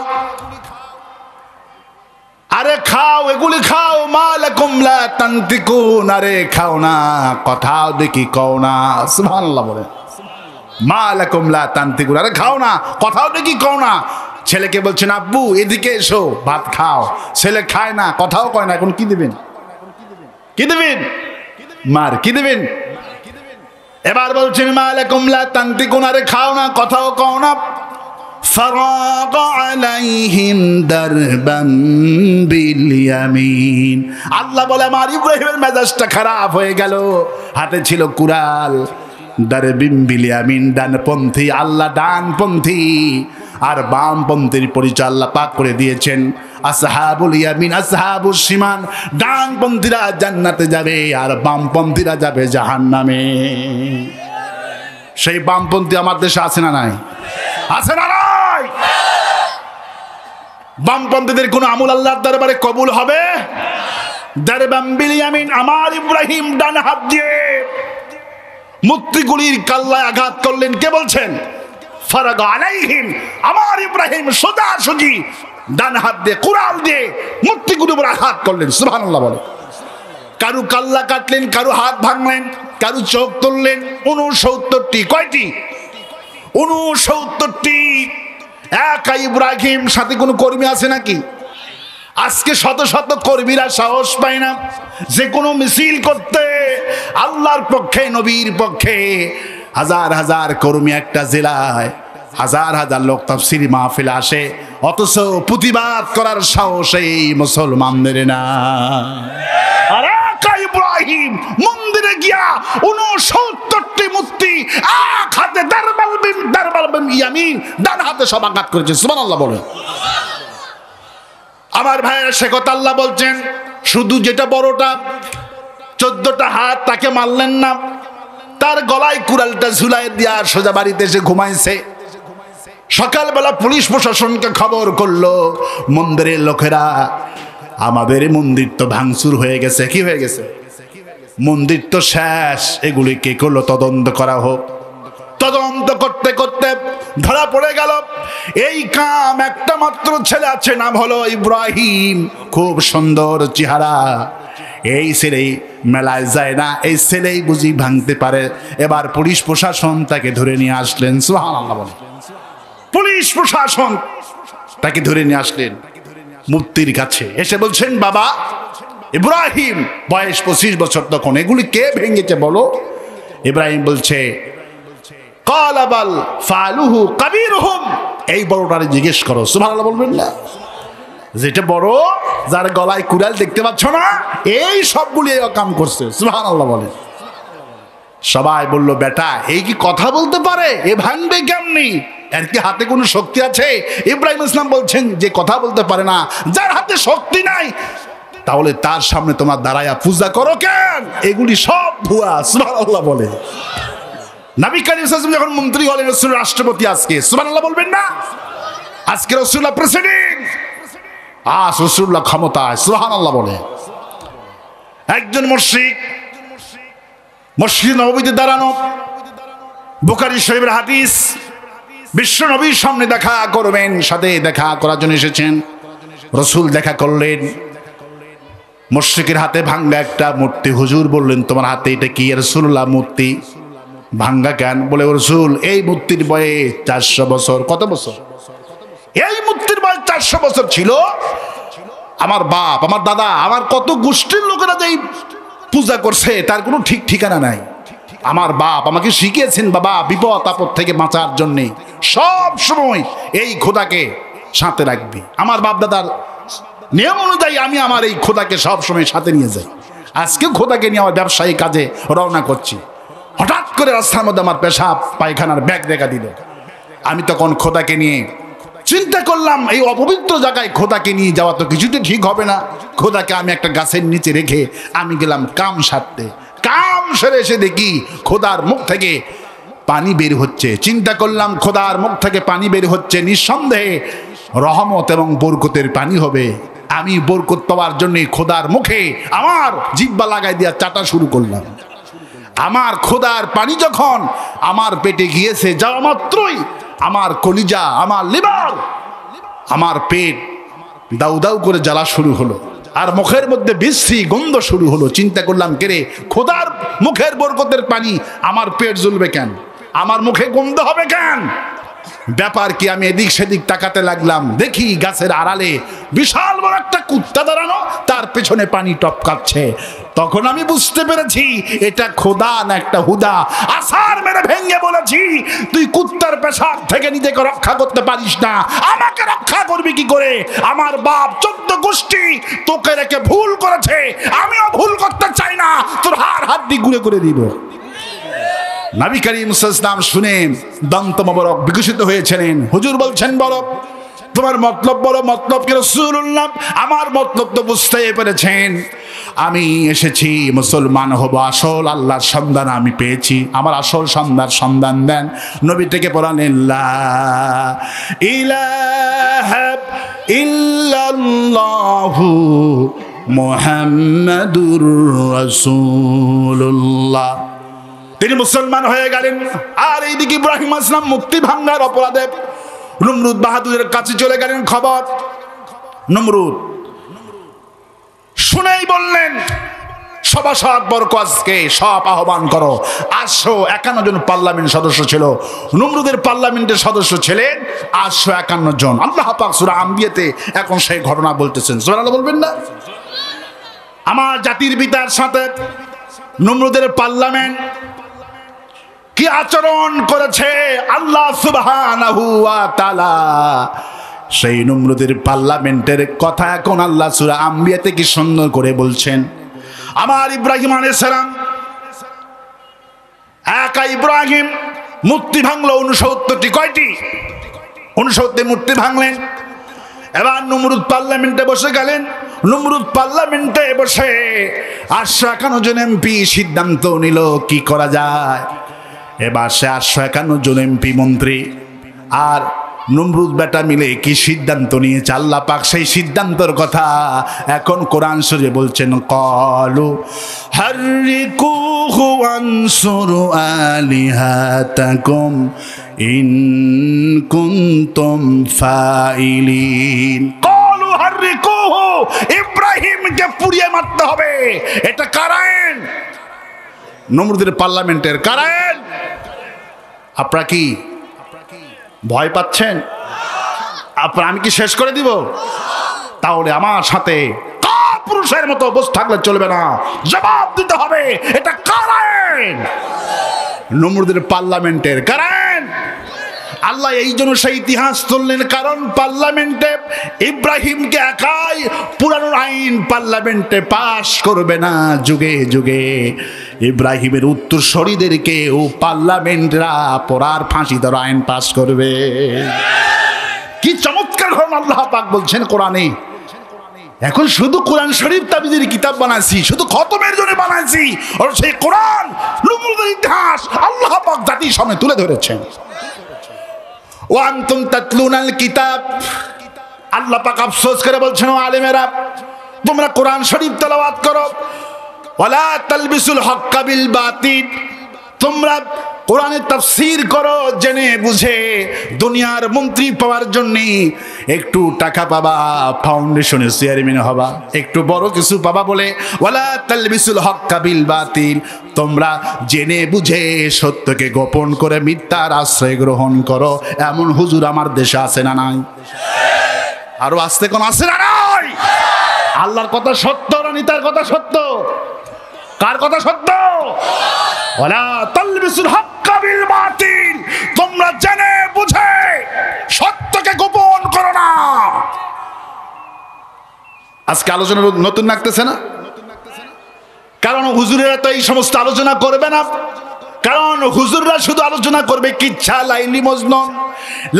C: আরে খাও, এগুলি খাও। মা লাকুম লা তানতিকুন, আরে খাও না, কথাও দেখি কও না। সুবহানাল্লাহ বলে, মা লাকুম লা তানতিকুন, আরে খাও না, কথাও দেখি কও না। ছেলেকে বলছেন আব্বু এদিকে এসো, ভাত খাও। ছেলে খায় না, কথাও কয় না। এখন কি দিবেন? কি দিবেন? মার কি দিবেন? এবার বলছেন মা লাকুম লা তানতিকুন, আরে খাও না, কথাও কও না। ফারাগ আলাইহিম দারবাম বিল ইয়ামিন। আল্লাহ বলে আমার ইব্রাহিমের মেজাজটা খারাপ হয়ে গেল। হাতে ছিল কুড়াল। দারবিম বিল ইয়ামিন, ডানপন্থী। আল্লাহ ডানপন্থী আর বামপন্থীর পরিচয় আল্লাহ পাক করে দিয়েছেন। আসহাবুল ইয়ামিন আসহাবুশ শিমাল, ডানপন্থীরা জান্নাতে যাবে আর বামপন্থীরা যাবে জাহান্নামে। সেই বামপন্থী আমার দেশে আছে না নাই? আছে না নাই? বামপন্থীদের কোন আমল আল্লাহর দরবারে কবুল হবে? দারবাম বিল ইয়ামিন, আমার ইব্রাহিম ডান হাত দিয়ে মূর্তিগুলির কাল্লায় আঘাত করলেন। কে বলছেন? ফারাগ আলাইহিম, আমার ইব্রাহিম সোজাসুজি ডান হাত দিয়ে কুড়াল দিয়ে মূর্তিগুলির উপর আঘাত করলেন। সুবহানাল্লাহ বলে। কারু কাল্লা কাটলেন, কারু হাত ভাঙলেন, কারু চোখ তুললেন। 69টি। কয়টি? 69টি। একা ইব্রাহিম, সাথে কোনো কর্মী আছে নাকি? আজকে শত শত কর্মীরা সাহস পায় না যে কোনো মিছিল করতে। আল্লাহর পক্ষে, নবীর পক্ষে হাজার হাজার কর্মী একটা জেলায়, হাজার হাজার লোক তাফসীর মাহফিলে আসে, অথচ প্রতিবাদ করার সাহস এই মুসলমানদের না। আর একা ইব্রাহিম মন্দিরে গিয়া 69টি মূর্তি এক হাতে দারবাল বিল ইয়ামিন, ডান হাতে সব আঘাত করেছে। সুবহানাল্লাহ বলে। আমার ভাইয়েরা, সে কথা আল্লাহ বলছেন, শুধু যেটা বড়টা 14টা হাত তাকে মারলেন না, তার গলায় কুড়ালটা ঝুলাই দিয়া সোজা বাড়িতে এসে ঘুমাইছে। সকালবেলা পুলিশ প্রশাসনকে খবর করলো, মন্দিরের লোকেরা, আমাদের মন্দির তো ভাঙচুর হয়ে গেছে। কি হয়ে গেছে? মন্দির তো শেষ। এগুলি কে করলো? তদন্ত করা হোক। তদন্ত করতে করতে ধরা পড়ে গেল এই কাম একটা মাত্র ছেলে আছে, নাম হলো ইব্রাহিম। খুব সুন্দর চেহারা। এই ছেলেই মেলায় যায় না, এই ছেলেই বুঝি ভাঙতে পারে। এবার পুলিশ প্রশাসন তাকে ধরে নিয়ে আসলেন। সুবহানাল্লাহ বলে। পুলিশ প্রশাসন তাকে ধরে নিয়ে আসলেন মূর্তির কাছে। এসে বলছেন, বাবা ইব্রাহিম, বয়স 25 বছর তখন, এগুলি কে ভেঙেছে বলো? ইব্রাহিম বলছে, ক্বালা বাল ফাআলুহু কাবীরুহুম, এই বড়টারে জিজ্ঞেস করো। সুবহানাল্লাহ বলবেন না? যেটা বড়, যার গলায় কুড়াল দেখতে পাচ্ছ না, এই সবগুলি এই কাম করছে। সুবহানাল্লাহ বলে। সবাই বলল, বেটা এই কি কথা বলতে পারে? এ ভাঙবে কেমনি? এর কি হাতে কোনো শক্তি আছে? ইব্রাহিম ইসলাম বলছেন, যে কথা বলতে পারে না, যার হাতে শক্তি নাই, তাহলে তার সামনে তোমার দাঁড়ায়া পূজা করো কেন? এগুলি সব ভুয়া। সুবহানাল্লাহ বলে। নবী করিম সাল্লাল্লাহু আলাইহি ওয়াসাল্লাম যখন মন্ত্রী হলেন, রাসূল রাষ্ট্রপতি, আজকে সুবহানাল্লাহ বলবেন না? আজকে রাসূলুল্লাহ প্রেসিডেন্ট, আজ রাসূলুল্লাহ ক্ষমতায়। সুবহানাল্লাহ বলে। একজন মুশরিক মসজিদ নববীতে দাঁড়ানো, বুখারী শরীফের হাদিস, বিশ্ব নবীর সামনে দেখা করবেন, সাথে দেখা করার জন্য এসেছেন। রাসূল দেখা করলেন, মুশরিকের হাতে ভাঙ্গা একটা মূর্তি। হুজুর বললেন, তোমার হাতে এটা কি? রাসূলুল্লাহ, মূর্তি ভাঙ্গা কেন? বলে, রাসূল এই মূর্তির বয়স 400 বছর। কত বছর? এই মূর্তির বয়স 400 বছর ছিল। আমার বাপ, আমার দাদা, আমার কত গোষ্ঠীর লোকেরা যে পূজা করছে তার কোনো ঠিক ঠিকানা নাই। আমার বাপ আমাকে শিখিয়েছেন, বাবা বিপদ আপদ থেকে বাঁচার জন্যে সব সময় এই খোদাকে সাথে রাখবি। আমার বাপ দাদার নিয়ম অনুযায়ী আমি আমার এই খোদাকে সব সময় সাথে নিয়ে যাই। আজকে খোদাকে নিয়ে আমার ব্যবসায়ী কাজে রওনা করছি, হঠাৎ করে রাস্তার মধ্যে আমার পেশাব পায়খানার ব্যাগ দেখা দিল। আমি তখন খোদাকে নিয়ে চিন্তা করলাম, এই অপবিত্র জায়গায় খোদাকে নিয়ে যাওয়া তো কিছুতে ঠিক হবে না। খোদাকে আমি একটা গাছের নিচে রেখে আমি গেলাম কাম সারতে। কাম সেরে এসে দেখি খোদার মুখ থেকে পানি বের হচ্ছে। চিন্তা করলাম খোদার মুখ থেকে পানি বের হচ্ছে, নিঃসন্দেহে রহমত এবং বরকতের পানি হবে। আমি বরকত পাওয়ার জন্য খোদার মুখে আমার জিহ্বা লাগাই দিয়া চাটা শুরু করলাম। আমার খোদার পানি যখন আমার পেটে গিয়েছে, যাওয়া মাত্রই আমার কলিজা, আমার লিভার, আমার পেট দাউ দাউ করে জ্বালা শুরু হলো, আর মুখের মধ্যে বিশ্রী গন্ধ শুরু হলো। চিন্তা করলাম, কেরে খোদার মুখের বরকতের পানি আমার পেট জ্বলবে কেন, আমার মুখে গন্ধ হবে কেন? ব্যাপার কি? আমি এদিক সেদিক তাকাতে লাগলাম, দেখি গাছের আড়ালে বিশাল বড় একটা কুত্তা দাঁড়ানো, তার পেছনে পানি টপকাচ্ছে। তখন আমি বুঝতে পেরেছি এটা খোদা না একটা হুদা। আসার মেরে ভেঙে বলেছি, তুই কুত্তার পেশাব থেকে নিজেকে রক্ষা করতে পারিস না, আমাকে রক্ষা করবি কি করে? আমার বাপ 14 গোষ্ঠী তোকে রেখে ভুল করেছে, আমিও ভুল করতে চাই না, তোর হাড় হাড্ডি গুঁড়ে করে দিব। নবী করিম সাল্লাল্লাহু আলাইহি ওয়াসাল্লাম শুনে দন্ত মোবারক বিকশিত হয়েছিলেন। হুজুর বলছেন, বলো তোমার মতলব বলো, মতলব কি? রাসূলুল্লাহ আমার মতলব তো বুঝতেই পেরেছেন, আমি এসেছি মুসলমান হব, আসল আল্লাহর সন্ধান আমি পেয়েছি, আমার আসল সন্ধান দেন। নবী থেকে পড়ালেন, লা ইলাহা ইল্লাল্লাহু মুহাম্মাদুর রাসূলুল্লাহ। তিনি মুসলমান হয়ে গেলেন। আর এইদিকে ইব্রাহিম আলাইহিস সালাম মুক্তি ভাঙার অপরাধে নমরুদ বাহাদুরের কাছে চলে গেলেন। খবর নমরুদ শুনেই বললেন, সভাসদ বর্গ আজকে সব আহ্বান করো, 851 জন পার্লামেন্ট সদস্য ছিল। নমরুদের পার্লামেন্টের সদস্য ছিলেন 851 জন। আল্লাহ পাক সূরা আম্বিয়াতে এখন সেই ঘটনা বলতেছেন। সুবহানাল্লাহ বলবেন না? আমার জাতির পিতার সাথে নমরুদের পার্লামেন্ট কি আচরণ করেছে আল্লাহ সুবহানাহু ওয়া তাআলা, সেই নমরুদের পার্লামেন্টের কথা এখন আল্লাহ সূরা আম্বিয়াতে কি সুন্দর করে বলছেন। আমার ইব্রাহিম আলাইহিস সালাম, একা ইব্রাহিম মূর্তি ভাঙলো 69টি। কয়টি? 69টি মূর্তি ভাঙলেন। এবার নমরুদ পার্লামেন্টে বসে গেলেন। নমরুদ পার্লামেন্টে বসে 851 জন এমপি সিদ্ধান্ত নিল কি করা যায়। এবার সে 851 জন এমপি মন্ত্রী আর নমরুদ বেটা মিলে কি সিদ্ধান্ত নিয়েছে, আল্লাহ পাক সেই সিদ্ধান্তর কথা এখন কোরআন শরীফে বলছেন, ক্বালু হাররিকুহু ওয়ানসুরু আলিহাতাকুম ইন কুনতুম ফাইলিন। ক্বালু হাররিকুহু, ইব্রাহিমকে পুড়িয়ে মারতে হবে। এটা কার আইন? নমরুদের পার্লামেন্টের কার আইন? আপনারা কি ভয় পাচ্ছেন? আপনারা আমি কি শেষ করে দিব? তাহলে আমার সাথে পুরুষের মতো বসে থাকলে চলবে না, জবাব দিতে হবে। এটা কার আইন? নমরুদের পার্লামেন্টের কার আইন? আল্লাহ এই জন্য সেই ইতিহাস তুললেন, কারণ পার্লামেন্টে ইব্রাহিমকে একাই পুরানোর আইন পার্লামেন্টে পাশ করবে না। যুগে যুগে ইব্রাহিমের উত্তরসূরিদেরকে ও পার্লামেন্টরা পড়ার ফাঁসি দেওয়ার আইন পাশ করবে। কি চমৎকার ঘটনা আল্লাহ পাক বলছেন কোরআনে। এখন শুধু কোরআন শরীফ তাবিজের কিতাব বানাইছি, শুধু খতমের জন্য বানাইছি, আর সেই কোরআন নমরুদের ইতিহাস আল্লাহ পাক জাতির সামনে তুলে ধরেছেন। ও আনতুম তাতলুনাল কিতাব, আল্লাহ পাক আফসোস করে বলছেন, ও আলেমেরা তোমরা কোরআন শরীফ তেলাওয়াত করো, ওয়ালা তালবিসুল হক্কা বিল বাতিল, তোমরা কোরআনের তাফসীর করো জেনে বুঝে। দুনিয়ার মন্ত্রী পাওয়ার জন্য একটু টাকা পাবা, ফাউন্ডেশনের চেয়ারম্যান হবা, একটু বড় কিছু পাবা বলে ওয়ালা তালবিসুল হক্কা বিল বাতিল, তোমরা জেনে বুঝে সত্যকে গোপন করে মিথ্যার আশ্রয় গ্রহণ করো। এমন হুজুর আমার দেশে আছে না নাই? আরো আসতে কোন আছে না নাই? আল্লাহর কথা সত্য না নিতার কথা সত্য? কার কথা সত্য? ওয়ালা তালবিসুল হাক্কা বিল বাতিল, তোমরা জেনে বুঝে সত্যকে গোপন করো না। আজকে আলোচনা নতুন লাগতেছে না? কারণ হুজুরেরা তো এই সমস্ত আলোচনা করবে না। কারণ হুজুররা শুধু আলোচনা করবে কিচ্ছা, লাইলি মজনুন।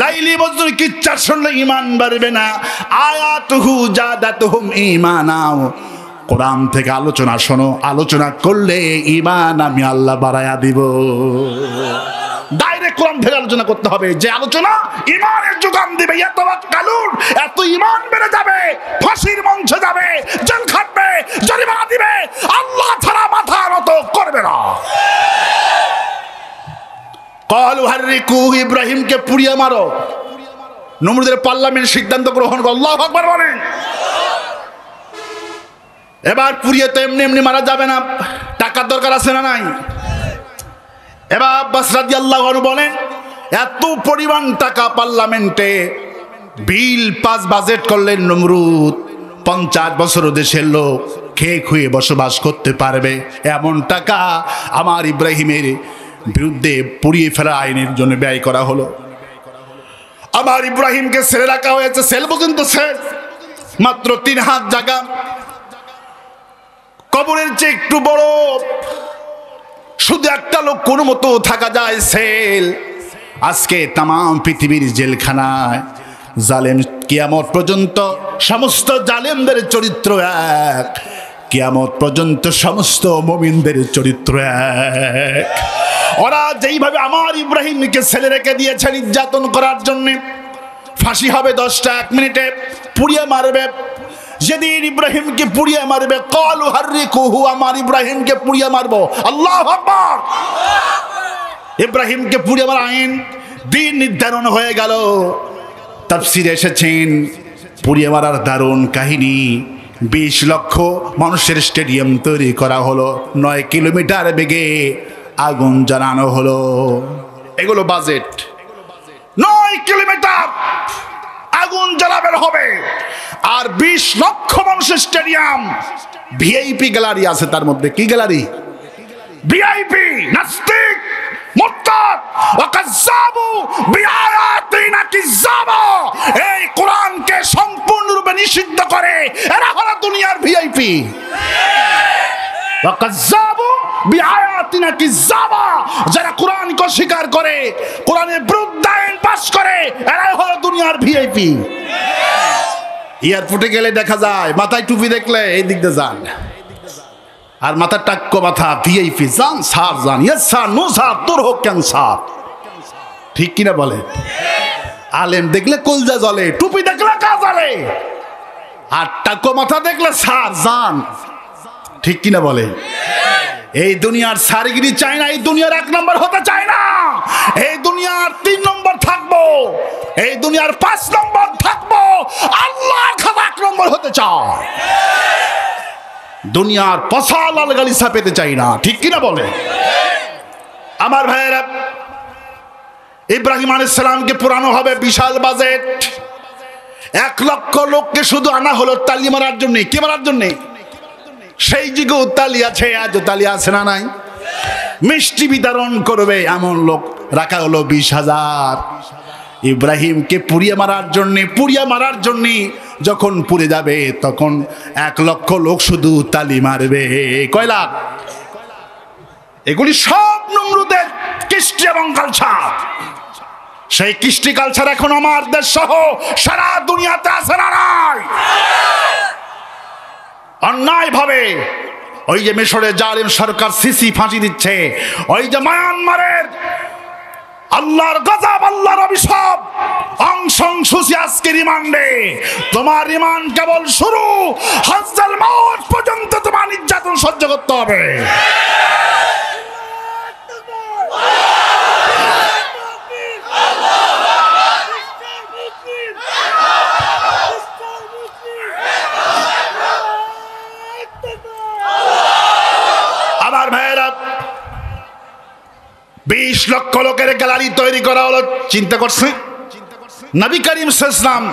C: লাইলি মজনুন কিচ্ছা শুনলে ঈমান বাড়বে না। আয়াতুহু জাদাতুহুম ঈমানা, কোরআন থেকে আলোচনা শোনো, আলোচনা করলে ঈমান আমি আল্লাহ বাড়ায়া দিব। ডাইরেক্ট কোরআন থেকে আলোচনা করতে হবে, যে আলোচনা ঈমানের যোগান দিবে। ইয়াতাওয়াক্কালুন, এত ঈমান বেড়ে যাবে, ফাঁসির মঞ্চে যাবে, জেল খাটবে, জরিমানা দিবে, আল্লাহ ছাড়া মাথা নত করবে না। ক্বালু হাররিকুহু, ইব্রাহিমকে পুড়িয়ে মারো। নমরুদের পার্লামেন্ট সিদ্ধান্ত গ্রহণ করে, আল্লাহু আকবার বলেন। এবার পুড়িয়ে তো এমনি এমনি মারা যাবে না, টাকার দরকার আছে না নাই? এবার আব্বাস রাদিয়াল্লাহু আনহু বলেন, এত পরিমাণ টাকা পার্লামেন্টে বিল পাস বাজেট করলেন নমরুদ, 50 বছর দেশের লোক খেয়ে খুয়ে বসবাস করতে পারবে এমন টাকা আমার ইব্রাহিমের বিরুদ্ধে পুড়িয়ে ফেলা আইনের জন্য ব্যয় করা হলো। আমার ইব্রাহিমকে ছেড়ে রাখা হয়েছে, সেল পর্যন্ত শেষ, মাত্র 3 হাত জায়গা, কবরের চেয়ে একটু বড়, শুধু একটা লোক কোনো মতো থাকা যায়, সেল। আজকে তাম পৃথিবীর জেলখানায় জালেম কিয়ামত পর্যন্ত সমস্ত জালেমদের চরিত্র এক, কিয়ামত পর্যন্ত সমস্ত মুমিনদের চরিত্র এক। ওরা যেইভাবে আমার ইব্রাহিমকে ছেলে রেখে দিয়েছে নির্যাতন করার জন্য, ফাঁসি হবে 10টা 1 মিনিটে, পুড়িয়ে মারবে। যেদিন ইব্রাহিমকে পুড়িয়ে মারবে, ক্বালু হাররিকুহু, আমার ইব্রাহিমকে পুড়িয়ে মারবো। আল্লাহু আকবার। ইব্রাহিমকে পুড়িয়ে মারার আইন দিন নির্ধারণ হয়ে গেল। তাফসীরে এসেছেন পুড়িয়ে মারার দারুণ কাহিনী। 20 লক্ষ মানুষের স্টেডিয়াম তৈরি করা হলো, 9 কিলোমিটার বেগে আগুন জ্বালানো হলো। এগুলো বাজেট। 9 কিলোমিটার আগুন জ্বালাবেন হবে, আর 20 লক্ষ মানুষের স্টেডিয়াম। ভিআইপি গ্যালারি আছে তার মধ্যে। কি গ্যালারি? ভিআইপি। নাস্তিক, মুরতাদ ওয়া কাজ্জাবু বিআয়াতিনা কিজ্জাবা, এই কোরআনকে সম্পূর্ণরূপে নিষিদ্ধ করে এরা হলো দুনিয়ার ভিআইপি। ওয়া কাজ্জাবু বিআয়াতিনা কিজ্জাবা, যারা কোরআনকে অস্বীকার করে, কোরআনের বিরুদ্ধে আইন পাস করে, এরাই হলো দুনিয়ার ভিআইপি। এয়ারপোর্টে গেলে দেখা যায় মাথায় টুপি দেখলে এই দিক দিয়ে যান, আর মাথার টাক্কো মাথা, ভিআইপি। যান স্যার, যান। ইয়েস স্যার, নো স্যার, তোর হোক ক্যান্সার। ঠিক কিনা বলে? আলেম দেখলে কলজা জ্বলে, টুপি দেখলে কা জ্বলে, আর টাক্কো মাথা দেখলে স্যার, যান। ঠিক কিনা বলে? এই দুনিয়ার সারিগিরি চাই না, এই দুনিয়ার 1 নম্বর হতে চায় না, এই দুনিয়ার 3 নম্বর থাকবো, এই দুনিয়ার 5 নম্বর থাকবো, আল্লাহর খাতা 1 নম্বর হতে চায়। দুনিয়ার পচা লাল গালিচা পেতে চাই না। ঠিক কিনা বলে? আমার ভাইয়েরা, ইব্রাহিম আলাইহিস সালামকে পুরানো হবে, বিশাল বাজেট। 1 লক্ষ লোককে শুধু আনা হলো তালি মারার জন্য। কি মারার জন্য? সেই যুগে তালি আছে, আজও তালি আছে না নাই? মিষ্টি বিতরণ করবে এমন লোক রাখা হলো 20,000। ইব্রাহিমকে পুড়িয়ে মারার জন্য যখন পুড়ে যাবে, তখন 1 লক্ষ লোক শুধু তালি মারবে। কয় লাখ? এগুলি সব নমরুদের কৃষ্টি এবং কালচার। সেই কৃষ্টি কালচার এখন আমার দেশ সহ সারা দুনিয়াতে আছে না নাই? অন্যায় ভাবে ওই যে মিশরে জালিম সরকার সিসি ফাঁসি দিচ্ছে, ওই যে মায়ানমারের আল্লাহর গজব, আল্লাহর অভিশাপ, অং সান সু চি আজকে রিমান্ডে। তোমার রিমান্ড কেবল শুরু, হাজ্জাল মাউত পর্যন্ত তোমার নির্যাতন সহ্য করতে হবে। আমার ভাইয়েরা, 20 লক্ষ লোকের গ্যালারি তৈরি করা হলো। চিন্তা করছে নবী করিম সাল্লাল্লাহু আলাইহি ওয়াসাল্লাম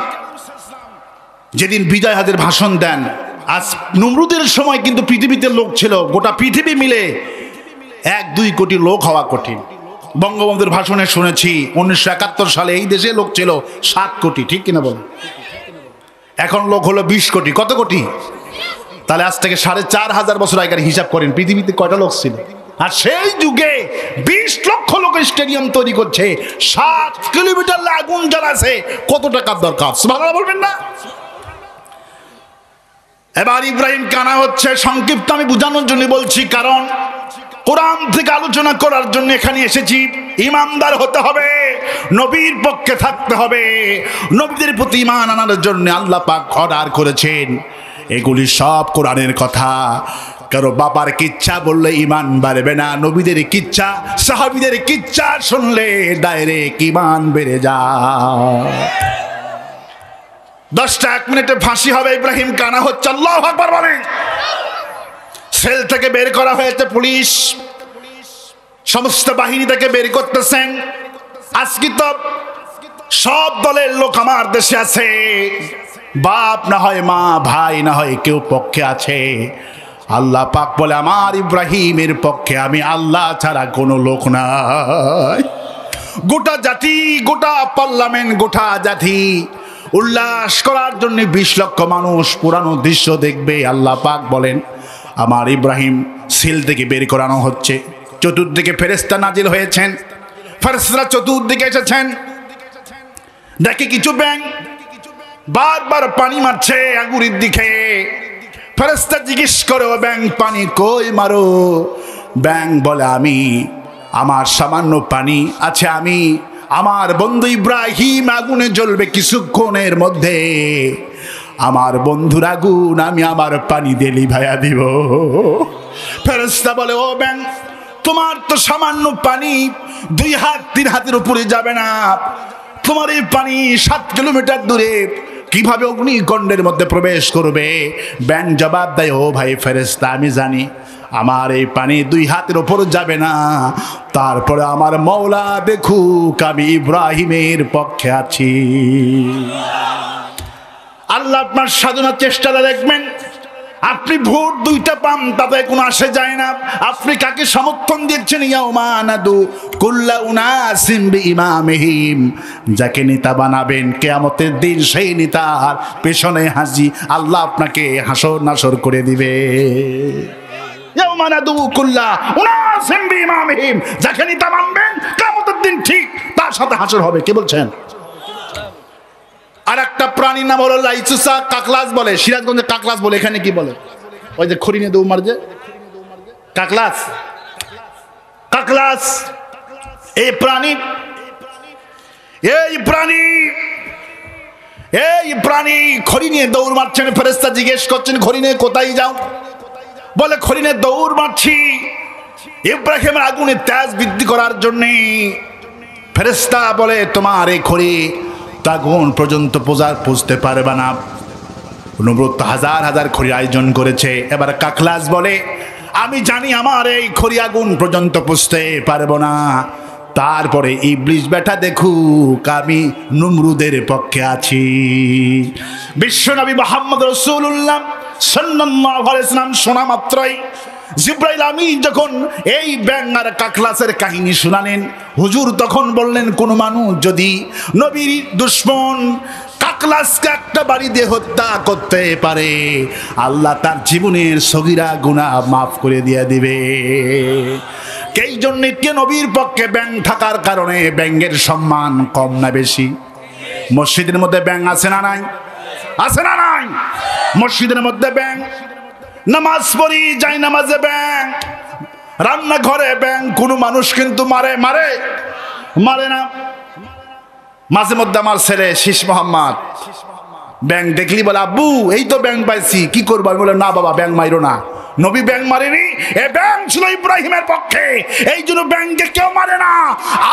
C: যেদিন বিজয় হাজের ভাষণ দেন, আজ নমরুদের সময় কিন্তু পৃথিবীতে লোক ছিল, গোটা পৃথিবী মিলে 1-2 কোটি লোক হওয়া কঠিন। বঙ্গবন্ধুর ভাষণে শুনেছি 1971 সালে এই দেশে লোক ছিল 7 কোটি, ঠিক কিনা বলেন? এখন লোক হলো 20 কোটি। কত কোটি? তাহলে আজ থেকে 4500 বছর আগের হিসাব করেন পৃথিবীতে কয়টা লোক ছিল। আর সেই যুগে 20 লক্ষ লোক স্টেডিয়াম তৈরি করছে, 7 কিলোমিটার আগুন জ্বালাছে, কত টাকার দরকার? সুবহানাল্লাহ বলবেন না? এবার ইব্রাহিম কানা হচ্ছে, সংক্ষিপ্ত আমি বোঝানোর জন্য বলছি, কারণ কোরআন থেকে আলোচনা করার জন্য এখানে এসেছি। ইমানদার হতে হবে, নবীর পক্ষে থাকতে হবে, নবীদের প্রতি ঈমান আনার জন্য আল্লাহ পাক অর্ডার করেছেন। এগুলি সব কোরআনের কথা। কারো বাবার কিচ্ছা বললে ঈমান বাড়বে না, নবীদের কিচ্ছা, সাহাবীদের কিচ্ছা শুনলে ডাইরেক্ট ঈমান বেড়ে যায়। 10টা 1 মিনিটে ফাঁসি হবে। ইব্রাহিম কানা হচ্ছে, আল্লাহু আকবার বলেন। সেল থেকে বের করা হয়েছে, পুলিশ সমস্ত বাহিনী থেকে বের করতেছেন। আজকে তো সব দলের লোক আমার দেশে আছে, বাপ না হয় মা, ভাই না হয় কেউ পক্ষে আছে। আল্লাহ পাক বলে আমার ইব্রাহিমের পক্ষে আমি আল্লাহ ছাড়া কোনো লোক নাই। গোটা জাতি, গোটা পার্লামেন্ট, গোটা জাতি উল্লাস করার জন্য 20 লক্ষ মানুষ পুরানো দৃশ্য দেখবে। আল্লাহ পাক বলেন আমার ইব্রাহিম সিল থেকে বের করানো হচ্ছে। চতুর্দিকে ফেরেশতা নাজিল হয়েছেন, ফেরেশতারা চতুর্দিকে এসেছেন। দেখে কিছু ব্যাঙ বারবার পানি মারছে আগুনের দিকে। ফেরেশতা জিজ্ঞেস করে, ও ব্যাঙ পানি কই মারো? ব্যাঙ বলে আমি, আমার সামান্য পানি আছে, আমি আমার বন্ধু ইব্রাহিম আগুনে জ্বলবে কিছুক্ষণের মধ্যে, আমার বন্ধুর আগুন আমি আমার পানি দিলি ভাইয়া দিব। ফেরেশতা বলে, ও ব্যাঙ তোমার তো সামান্য পানি 2 হাত 3 হাতের উপরে যাবে না, তোমার এই পানি 7 কিলোমিটার দূরে কিভাবে অগ্নিকুণ্ডের মধ্যে প্রবেশ করবে? ব্যাঙ জবাব দেয়, ও ভাই ফেরেশতা আমি জানি আমার এই পানি 2 হাতের উপর যাবে না, তারপরে আমার মওলা দেখুক আমি ইব্রাহিমের পক্ষে আছি। আল্লাহ আপনার সাধনার চেষ্টাটা দেখবেন। আপনি ভোট 2টা পান তাতে কোনো আসে যায় না, আপনি কাকে সমর্থন দিচ্ছেন। ইয়াউমা নাদু কুল্লা উনাসিম বিইমামিহিম, যাকে নেতা বানাবেন কিয়ামতের দিন সেই নেতার পেছনে হাজি আল্লাহ আপনাকে হাসর নাসর করে দিবে। ইয়াউমা নাদু কুল্লা উনাসিম বিইমামিহিম, যাকে নেতা মানবেন কিয়ামতের দিন ঠিক তার সাথে হাসর হবে। কে বলছেন? আর একটা প্রাণীর নাম হলো লাইচুসা, কাকলাস বলে, সিরাজগঞ্জে কাকলাস বলে, এখানে কি বলে? ওই যে খড়িনে দৌড় মার যে কাকলাস, কাকলাস। এই প্রাণী খড়িনে দৌড় মারছেন। ফেরেশতা জিজ্ঞেস করছেন, খড়িনে কোথায় যাও? বলে খড়িনে দৌড় মারছি ইব্রাহিমের আগুনে তেজ বৃদ্ধি করার জন্য। ফেরেশতা বলে তোমার এই খড়ি আগুন পর্যন্ত পৌঁছতে পারবে না। নমরুদ হাজার হাজার খড়ি আয়োজন করেছে। এবার কাকলাস বলে আমি জানি আমার এই খড়ি আগুন পর্যন্ত পৌঁছতে পারবো না, তারপরে ইবলিস বেটা দেখুক আমি নমরুদের পক্ষে আছি। বিশ্বনবী মুহাম্মদ রাসূলুল্লাহ সাল্লাল্লাহু আলাইহি ওয়াসাল্লাম শোনা মাত্রই জিবরাইল আমিন যখন এই ব্যাঙ আর কাকলাসের কাহিনী শুনালেন, হুজুর তখন বললেন কোন মানুষ যদি নবীর দুশমন কাকলাসকে একটা বাড়ি দিয়ে হত্যা করতে পারে আল্লাহ তার জীবনের সগীরা গুনাহ মাফ করে দিয়ে দিবে। এই জন্য কে নবীর পক্ষে ব্যাঙ থাকার কারণে ব্যাঙের সম্মান কম না বেশি? মসজিদের মধ্যে ব্যাঙ আছে না নাই? আছে না নাই? মসজিদের মধ্যে ব্যাঙ, নামাজ পড়ি যাই নামাজে ব্যাঙ, রান্নাঘরে ব্যাঙ। কোন মানুষ কিন্তু মারে না। মাঝে মধ্যে আমার ছেলে শীষ মোহাম্মদ ব্যাঙ দেখলি বলে আব্বু এই তো ব্যাঙ পাইছি, কি করবো? আমি বলে না বাবা ব্যাঙ মাইরো না, নবী ব্যাঙ মারেনি, এ ব্যাঙ ছিল ইব্রাহিমের পক্ষে, এই জন্য ব্যাঙকে কেউ মারে না।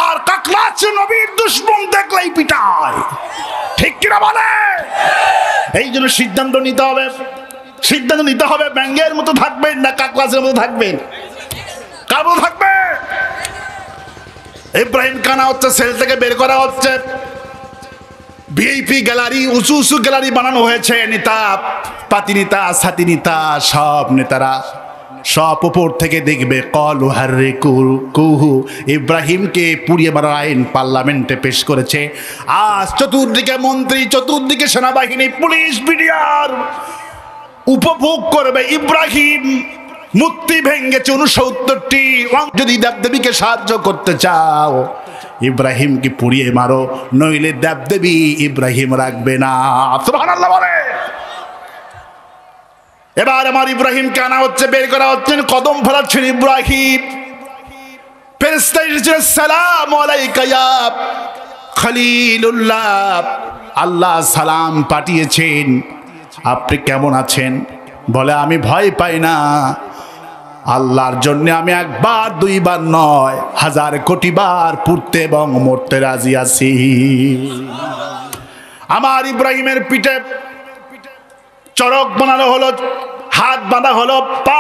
C: আর কাকলাস নবীর দুশমন দেখলেই পিটায়, ঠিক কিনা বলে? এই জন্য সিদ্ধান্ত নিতে হবে ব্যাঙের মতো থাকবেন না কাকলাসের মতো থাকবেন? কার মতো থাকবে? ইব্রাহিম কানা হচ্ছে, সেল থেকে বের করা হচ্ছে, ভিআইপি গ্যালারি, উঁচু গ্যালারি বানানো হয়েছে, নেতা পাতি নেতা, সাথী নেতা, সব নেতারা সব উপর থেকে দেখবে কলু হারে কুহু, ইব্রাহিমকে পুড়িয়ে মারার আইন পার্লামেন্টে পেশ করেছে। আজ চতুর্দিকে মন্ত্রী, চতুর্দিকে সেনাবাহিনী, পুলিশ, বিডিআর উপভোগ করবে ইব্রাহিম মূর্তি ভেঙ্গেছে 69টি। যদি দেবদেবীকে সাহায্য করতে চাও ইব্রাহিমকে পুড়িয়ে মারো, নইলে দেবদেবী ইব্রাহিম রাখবে না। সুবহানাল্লাহ বলে। এবার আমার ইব্রাহিমকে আনা হচ্ছে, বের করা হচ্ছে, কদম ফেলাচ্ছেন ইব্রাহিম। ফেরেশতা এসেছেন, সালাম আলাইকা ইয়া খলিলুল্লাহ, আল্লাহ সালাম পাঠিয়েছেন, আপনি কেমন আছেন? বলে আমি ভয় পাই না, আল্লাহর জন্য আমি একবার দুইবার নয় 1000 কোটি বার পুড়তে এবং মরতে রাজি আছি। আমার ইব্রাহিমের পিঠে চড়ক বানানো হলো, হাত বাঁধা হলো, পা